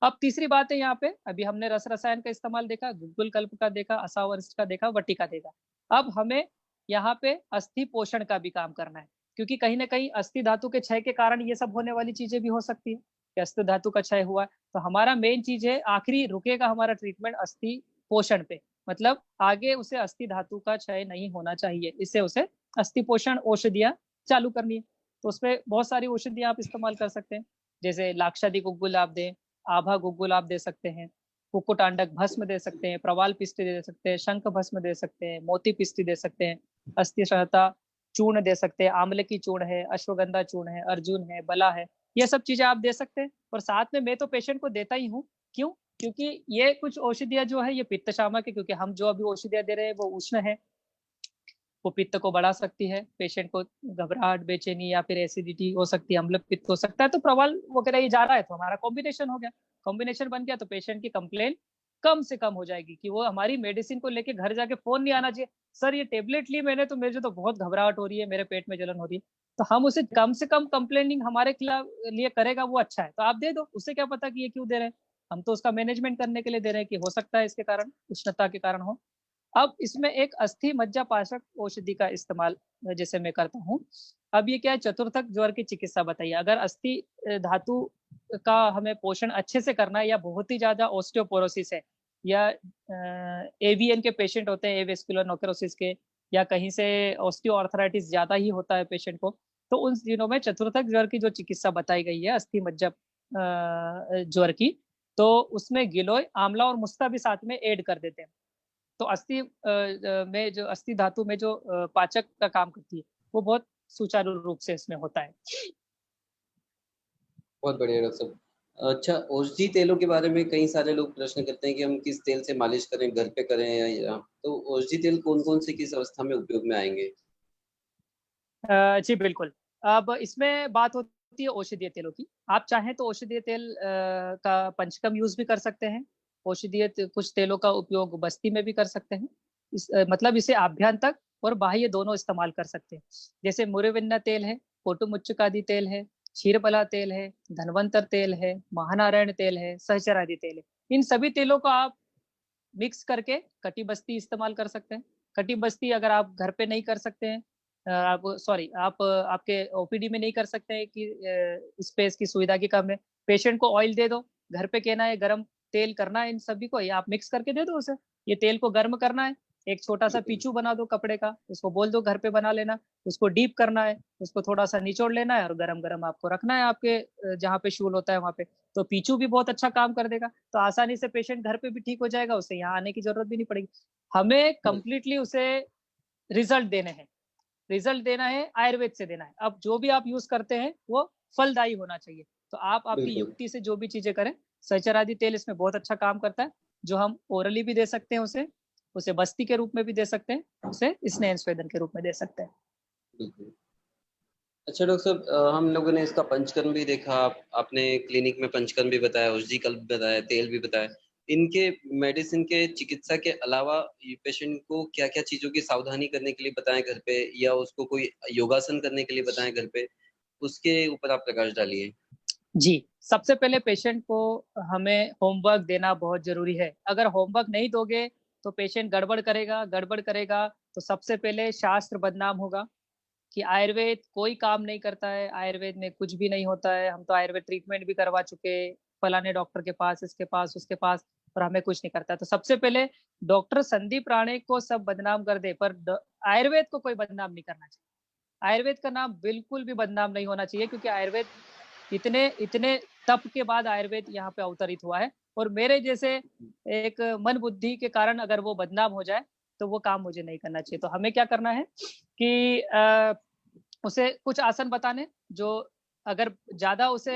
अब तीसरी बात है यहाँ पे, अभी हमने रस रसायन का इस्तेमाल देखा, गुग्गुल कल्प का देखा, असावरिष्ट का देखा, वटी का देखा। अब हमें यहाँ पे अस्थि पोषण का भी काम करना है, क्योंकि कहीं ना कहीं अस्थि धातु के क्षय के कारण ये सब होने वाली चीजें भी हो सकती है कि अस्थि धातु का क्षय हुआ। तो हमारा मेन चीज है, आखिरी रुकेगा हमारा ट्रीटमेंट अस्थि पोषण पे, मतलब आगे उसे अस्थि धातु का क्षय नहीं होना चाहिए, इससे उसे अस्थि पोषण औषधियां चालू करनी है। तो उसमें बहुत सारी औषधियां आप इस्तेमाल कर सकते हैं, जैसे लाक्षादि गुग्गुल आप दें, आभा गुग्गुल आप दे सकते हैं, कुक्कुटांडक भस्म दे सकते हैं, प्रवाल पिष्टि दे सकते हैं, शंख भस्म दे सकते हैं, मोती पिष्टि दे सकते हैं, अस्थि सहता चूर्ण दे सकते हैं, आंवले की चूर्ण है, अश्वगंधा चूर्ण है, अर्जुन है, बला है, ये सब चीजें आप दे सकते हैं। और साथ में मैं तो पेशेंट को देता ही हूँ, क्यों? क्योंकि ये कुछ औषधियां जो है ये पित्त शामक है, क्योंकि हम जो अभी औषधियां दे रहे हैं वो उष्ण है, वो पित्त को बढ़ा सकती है, पेशेंट को घबराहट, बेचैनी या फिर एसिडिटी हो सकती है, अम्ल पित्त हो सकता है। तो प्रवाल वगैरह ये जा रहा है तो हमारा कॉम्बिनेशन हो गया, कॉम्बिनेशन बन गया तो पेशेंट की कंप्लेन कम से कम हो जाएगी, कि वो हमारी मेडिसिन को लेके घर जाके फोन नहीं आना चाहिए, सर ये टेबलेट ली मैंने तो मेरे तो बहुत घबराहट हो रही है, मेरे पेट में जलन हो रही है। तो हम उसे कम से कम कंप्लेनिंग हमारे खिलाफ लिए करेगा वो अच्छा है, तो आप दे दो, उससे क्या पता कि ये क्यों दे रहे हैं, हम तो उसका मैनेजमेंट करने के लिए दे रहे हैं कि हो सकता है इसके कारण उष्णता के कारण हो। अब इसमें एक अस्थि मज्जा पाचक औषधि का इस्तेमाल जैसे मैं करता हूँ। अब ये क्या है, चतुर्थक ज्वर की चिकित्सा बताइए, अगर अस्थि धातु का हमें पोषण अच्छे से करना है या बहुत ही ज्यादा ऑस्टियोपोरोसिस है या एवीएन के पेशेंट होते हैं, एवेस्कुलर नोक्रोसिस के, या कहीं से ऑस्टियोआर्थराइटिस ज्यादा ही होता है पेशेंट को, तो उन दिनों में चतुर्थक ज्वर की जो चिकित्सा बताई गई है अस्थि मज्जा ज्वर की, तो उसमें गिलोय, आंवला और मुस्ता भी साथ में ऐड कर देते हैं। तो अस्थि में जो अस्थि धातु में जो पाचक का काम करती है वो बहुत सुचारू रूप से इसमें होता है। बहुत बढ़िया डॉक्टर साहब। अच्छा, औषधि तेलों के बारे में कई सारे लोग प्रश्न करते हैं कि हम किस तेल से मालिश करें, घर पे करें या तो औषधि तेल कौन कौन से किस अवस्था में उपयोग में आएंगे? जी बिल्कुल। अब इसमें बात होती है औषधीय तेलों की। आप चाहें तो औषधीय तेल का पंचकम यूज भी कर सकते हैं। कुछ तेलों का उपयोग बस्ती में भी कर सकते हैं। मतलब इसे आभ्यंतक और बाह्य दोनों इस्तेमाल कर सकते हैं। जैसे मुरेविन्ना तेल है, कोटुमुच्चकादि तेल है, क्षीरबला तेल है, धनवंतर तेल है, महानारायण तेल है, सहचरादि तेल है। इन सभी तेलों को आप मिक्स करके कटी बस्ती इस्तेमाल कर सकते हैं। कटी बस्ती अगर आप घर पे नहीं कर सकते हैं, आप सॉरी आप आपके ओपीडी में नहीं कर सकते हैं कि स्पेस की सुविधा की कम है, पेशेंट को ऑयल दे दो, घर पे कहना है गरम तेल करना है, इन सभी को या आप मिक्स करके दे दो उसे, ये तेल को गर्म करना है, एक छोटा सा पीछू बना दो कपड़े का, उसको बोल दो घर पे बना लेना, उसको डीप करना है, उसको थोड़ा सा निचोड़ लेना है और गरम गरम आपको रखना है आपके जहाँ पे शूल होता है वहाँ पे। तो पीछू भी बहुत अच्छा काम कर देगा, तो आसानी से पेशेंट घर पे भी ठीक हो जाएगा, उसे यहाँ आने की जरूरत भी नहीं पड़ेगी। हमें कंप्लीटली उसे रिजल्ट देने हैं, रिजल्ट देना है, आयुर्वेद से देना है। अब जो भी आप यूज करते हैं वो फलदायी होना चाहिए, तो आप आपकी बिल्कुल। युक्ति से जो भी चीजें करें। सहचरादि तेल इसमें बहुत अच्छा काम करता है, जो हम ओरली भी दे सकते हैं उसे बस्ती के रूप में भी दे सकते हैं, उसे स्नेह स्वेदन के रूप में दे सकते हैं। बिल्कुल। अच्छा डॉक्टर साहब, हम लोगों ने इसका पंचकर्म भी देखा, आपने क्लिनिक में पंचकर्म भी बताया, औषधि कल्प बताया, तेल भी बताया। इनके मेडिसिन के चिकित्सा के अलावा पेशेंट को क्या क्या चीजों की सावधानी करने के लिए बताएं घर पे, या उसको कोई योगासन करने के लिए बताएं घर पे, उसके ऊपर आप प्रकाश डालिए। जी, सबसे पहले पेशेंट को हमें होमवर्क देना बहुत जरूरी है। अगर होमवर्क नहीं दोगे तो पेशेंट गड़बड़ करेगा तो सबसे पहले शास्त्र बदनाम होगा कि आयुर्वेद कोई काम नहीं करता है, आयुर्वेद में कुछ भी नहीं होता है, हम तो आयुर्वेद ट्रीटमेंट भी करवा चुके, फलाने डॉक्टर के पास, इसके पास, उसके पास, और हमें कुछ नहीं करता। तो सबसे पहले डॉक्टर संदीप राणे को सब बदनाम कर दे, पर आयुर्वेद को कोई बदनाम नहीं करना चाहिए। आयुर्वेद का नाम बिल्कुल भी बदनाम नहीं होना चाहिए, क्योंकि आयुर्वेद इतने इतने तप के बाद आयुर्वेद यहाँ पे अवतरित हुआ है, और मेरे जैसे एक मन बुद्धि के कारण अगर वो बदनाम हो जाए तो वो काम मुझे नहीं करना चाहिए। तो हमें क्या करना है कि उसे कुछ आसन बताने, जो अगर ज्यादा उसे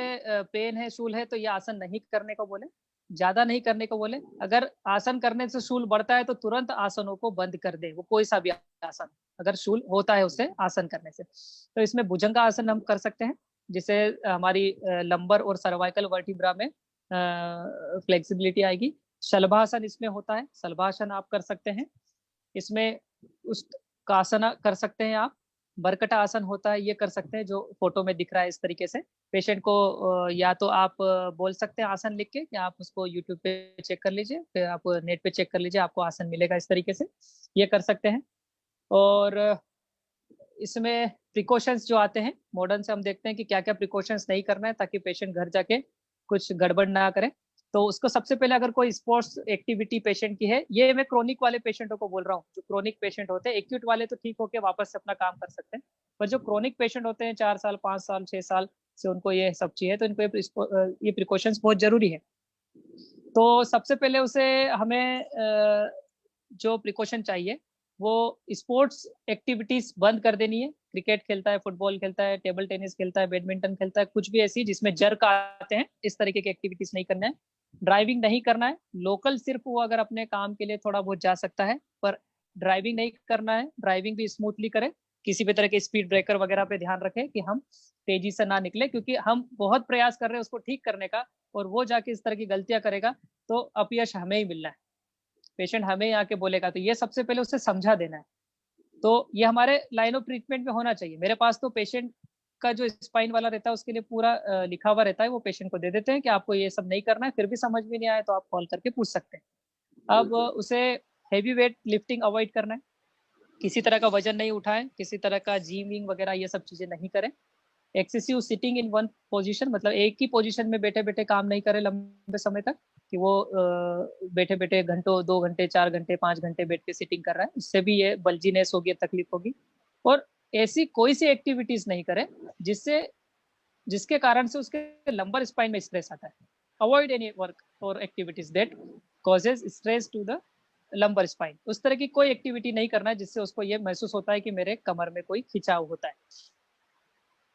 पेन है, शूल है, तो ये आसन नहीं करने को बोले, ज्यादा नहीं करने को बोले। अगर आसन करने से शूल बढ़ता है तो तुरंत आसनों को बंद कर दे, वो कोई सा भी आसन, अगर शूल होता है उससे आसन करने से। तो इसमें भुजंग आसन हम कर सकते हैं, जिससे हमारी लंबर और सर्वाइकल वर्टिब्रा में फ्लेक्सिबिलिटी आएगी। शलभासन इसमें होता है, शलभासन आप कर सकते हैं। इसमें उस आसन कर सकते हैं आप। बरकटा आसन होता है, ये कर सकते हैं, जो फोटो में दिख रहा है इस तरीके से। पेशेंट को या तो आप बोल सकते हैं आसन लिख के, या आप उसको यूट्यूब पे चेक कर लीजिए, फिर आप नेट पे चेक कर लीजिए, आपको आसन मिलेगा इस तरीके से, ये कर सकते हैं। और इसमें प्रिकॉशंस जो आते हैं मॉडर्न से, हम देखते हैं कि क्या क्या प्रिकॉशंस नहीं करना है ताकि पेशेंट घर जाके कुछ गड़बड़ ना करे। तो उसको सबसे पहले, अगर कोई स्पोर्ट्स एक्टिविटी पेशेंट की है, ये मैं क्रोनिक वाले पेशेंटों को बोल रहा हूँ, जो क्रोनिक पेशेंट होते हैं। एक्यूट वाले तो ठीक होके वापस से अपना काम कर सकते हैं, पर जो क्रोनिक पेशेंट होते हैं 4 साल 5 साल 6 साल से, उनको ये सब चाहिए, तो इनको ये प्रिकॉशंस बहुत जरूरी है। तो सबसे पहले उसे हमें जो प्रिकॉशन चाहिए वो स्पोर्ट्स एक्टिविटीज बंद कर देनी है। क्रिकेट खेलता है, फुटबॉल खेलता है, टेबल टेनिस खेलता है, बैडमिंटन खेलता है, कुछ भी ऐसी जिसमें जर्क आते हैं, इस तरीके की एक्टिविटीज नहीं करना है। ड्राइविंग नहीं करना है, लोकल सिर्फ वो अगर अपने काम के लिए थोड़ा बहुत जा सकता है, पर ड्राइविंग नहीं करना है। ड्राइविंग भी स्मूथली करे, किसी भी तरह के स्पीड ब्रेकर वगैरह पे ध्यान रखे कि हम तेजी से ना निकले, क्योंकि हम बहुत प्रयास कर रहे हैं उसको ठीक करने का, और वो जाके इस तरह की गलतियां करेगा तो अपयश हमें ही मिलना है, पेशेंट हमें ही आके बोलेगा। तो ये सबसे पहले उसे समझा देना है। तो ये हमारे लाइन ऑफ ट्रीटमेंट में होना चाहिए। मेरे पास तो पेशेंट का जो स्पाइन वाला रहता है उसके लिए पूरा लिखा हुआ रहता है, वो पेशेंट को दे देते हैं कि आपको ये सब नहीं करना है। फिर भी समझ में नहीं आए तो आप कॉल करके पूछ सकते हैं। अब उसे हैवी वेट लिफ्टिंग अवॉइड करना है, किसी तरह का वजन नहीं उठाएं, किसी तरह का जिमिंग वगैरह ये सब चीजें नहीं करें। Excessive sitting in one position, मतलब एक ही पोजीशन में बैठे बैठे काम नहीं करें लंबे समय तक, कि वो बैठे बैठे घंटों 2 घंटे 4 घंटे 5 घंटे बैठ के सिटिंग कर रहा है, उससे भी ये बल्जीनेस होगी, तकलीफ होगी। और ऐसी कोई सी एक्टिविटीज नहीं करें जिसके कारण से उसके लंबर स्पाइन में स्ट्रेस आता है। अवॉइड एनी वर्क और activities that causes stress to the lumbar spine. उस तरह की कोई एक्टिविटी नहीं करना है जिससे उसको ये महसूस होता है कि मेरे कमर में कोई खिंचाव होता है।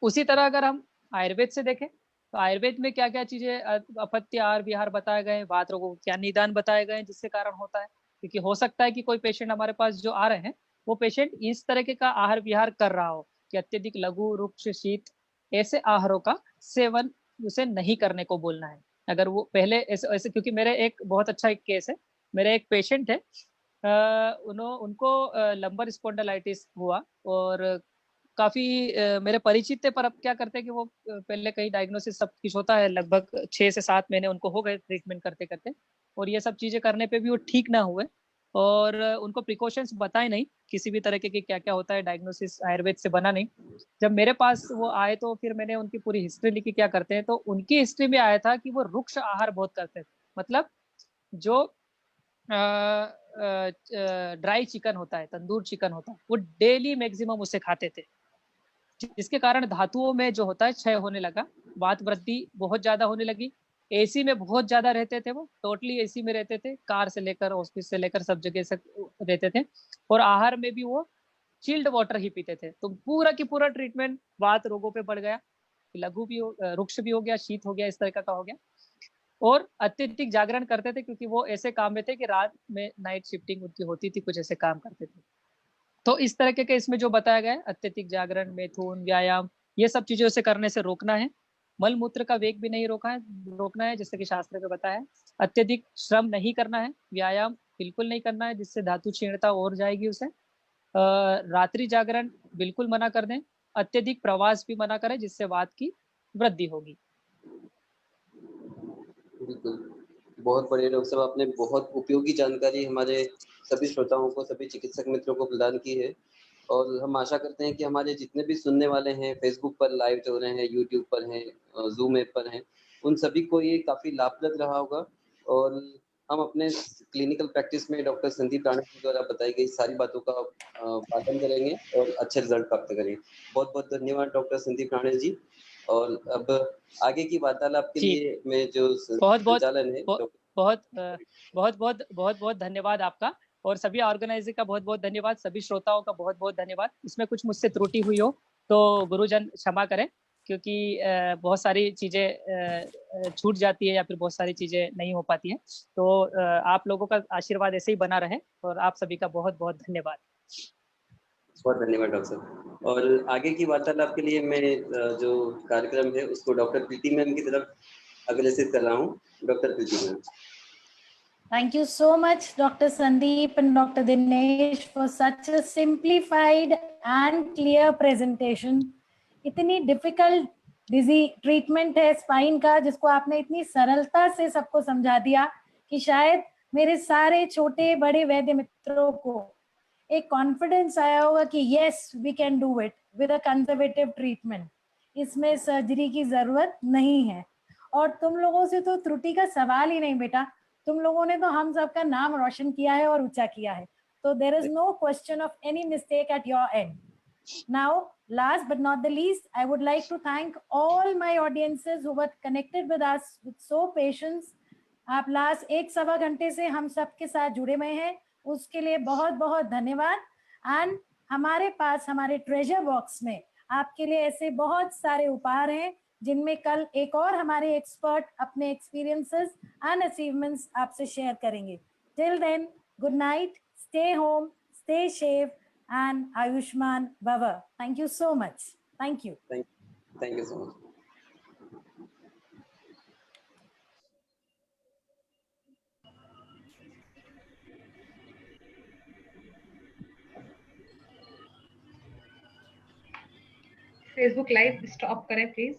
उसी तरह अगर हम आयुर्वेद से देखें तो आयुर्वेद में क्या क्या चीजें, अपत्य आहार विहार बताए गए, वात रोगों को क्या निदान बताए गए जिससे कारण होता है। क्योंकि हो सकता है कि कोई पेशेंट हमारे पास जो आ रहे हैं, वो पेशेंट इस तरह का आहार विहार कर रहा हो कि अत्यधिक लघु रुक्ष शीत ऐसे आहारों का सेवन उसे नहीं करने को बोलना है। अगर वो पहले ऐसे क्योंकि मेरे एक बहुत अच्छा एक केस है, मेरे एक पेशेंट है, उनको लंबर स्पॉन्डिलाइटिस हुआ, और काफी मेरे परिचित थे, पर अब क्या करते हैं कि वो पहले कहीं डायग्नोसिस सब कुछ होता है, लगभग 6 से 7 महीने उनको हो गए ट्रीटमेंट करते करते, और ये सब चीजें करने पे भी वो ठीक ना हुए, और उनको प्रिकॉशंस बताए नहीं किसी भी तरह के क्या क्या होता है, डायग्नोसिस आयुर्वेद से बना नहीं। जब मेरे पास वो आए तो फिर मैंने उनकी पूरी हिस्ट्री लिखी क्या करते हैं, तो उनकी हिस्ट्री में आया था कि वो रुक्ष आहार बहुत करते थे। मतलब जो ड्राई चिकन होता है, तंदूर चिकन होता है, वो डेली मैक्सिमम उसे खाते थे, जिसके कारण धातुओं में जो होता है क्षय होने लगा, वात वृद्धि बहुत ज्यादा होने लगी। एसी में बहुत ज्यादा रहते थे, वो टोटली एसी में रहते थे, कार से लेकर ऑफिस से लेकर सब जगह से रहते थे, और आहार में भी वो चिल्ड वाटर ही पीते थे। तो पूरा की पूरा ट्रीटमेंट वात रोगों पे बढ़ गया, लघु भी हो, रुक्ष भी हो गया, शीत हो गया, इस तरह का हो गया। और अत्यधिक जागरण करते थे, क्योंकि वो ऐसे काम में थे कि रात में नाइट शिफ्टिंग उनकी होती थी, कुछ ऐसे काम करते थे। तो इस तरह के इसमें जो बताया गया है, अत्यधिक जागरण, मैथुन, व्यायाम, ये सब चीजों से करने से रोकना है। मल मूत्र का वेग भी नहीं रोकना है, जैसे कि शास्त्र में बताया है। अत्यधिक श्रम नहीं करना है, व्यायाम बिल्कुल नहीं करना है, जिससे धातु क्षीणता और जाएगी उसे। रात्रि जागरण बिल्कुल मना कर दें, अत्यधिक प्रवास भी मना करें, जिससे वात की वृद्धि होगी। बिल्कुल, बहुत बढ़िया डॉक्टर साहब, आपने बहुत उपयोगी जानकारी हमारे सभी श्रोताओं को, सभी चिकित्सक मित्रों को प्रदान की है। और हम आशा करते हैं कि हमारे जितने भी सुनने वाले हैं, फेसबुक पर लाइव हो रहे हैं, यूट्यूब पर हैं, जूम ऐप पर हैं, उन सभी को ये काफ़ी लाभप्रद रहा होगा। और हम अपने क्लिनिकल प्रैक्टिस में डॉक्टर संदीप राणा जी द्वारा बताई गई सारी बातों का पालन करेंगे और अच्छे रिजल्ट प्राप्त करेंगे। बहुत बहुत धन्यवाद डॉक्टर संदीप राणा जी। और अब आगे की वार्तालाप के लिए मैं जो संचालन है बहुत बहुत धन्यवाद आपका और सभी ऑर्गेनाइजर का बहुत बहुत धन्यवाद, सभी श्रोताओं का बहुत बहुत धन्यवाद। इसमें कुछ मुझसे त्रुटि हुई हो तो गुरुजन क्षमा करें, क्योंकि बहुत सारी चीजें छूट जाती है या फिर बहुत सारी चीजें नहीं हो पाती हैं। तो आप लोगों का आशीर्वाद ऐसे ही बना रहे और आप सभी का बहुत बहुत धन्यवाद। बहुत धन्यवाद डॉक्टर साहब। और आगे की वार्तालाप के लिए मैं जो कार्यक्रम है उसको डॉक्टर प्रीति मैम की तरफ अग्रसित कर रहा हूँ। Doctor Preeti ma'am. Thank you so much, Dr. Sandeep and Dr. Dinesh, for such a simplified and clear presentation. इतनी डिफिकल्ट ट्रीटमेंट है स्पाइन का, जिसको आपने इतनी सरलता से सबको समझा दिया कि शायद मेरे सारे छोटे बड़े वैद्य मित्रों को एक कॉन्फिडेंस आया होगा कि yes we can do it with a conservative treatment. इसमें सर्जरी की जरूरत नहीं है। और तुम लोगों से तो त्रुटि का सवाल ही नहीं बेटा, तुम लोगों ने तो हम सबका नाम रोशन किया है और ऊंचा किया है। तो there is no question of any mistake at your end. Now, last but not the least, I would like to thank all my audiences who were connected with us with so patience. आप last 1-1.25 घंटे से हम सबके साथ जुड़े हुए हैं, उसके लिए बहुत बहुत धन्यवाद। एंड हमारे पास हमारे ट्रेजर बॉक्स में आपके लिए ऐसे बहुत सारे उपहार हैं, जिनमें कल एक और हमारे एक्सपर्ट अपने एक्सपीरियंसेस एंड अचीवमेंट्स आपसे शेयर करेंगे। Till then, good night, stay home, stay safe and Ayushman Bhava. Thank you so much. Thank you. Thank you so much. Facebook live stop करें प्लीज।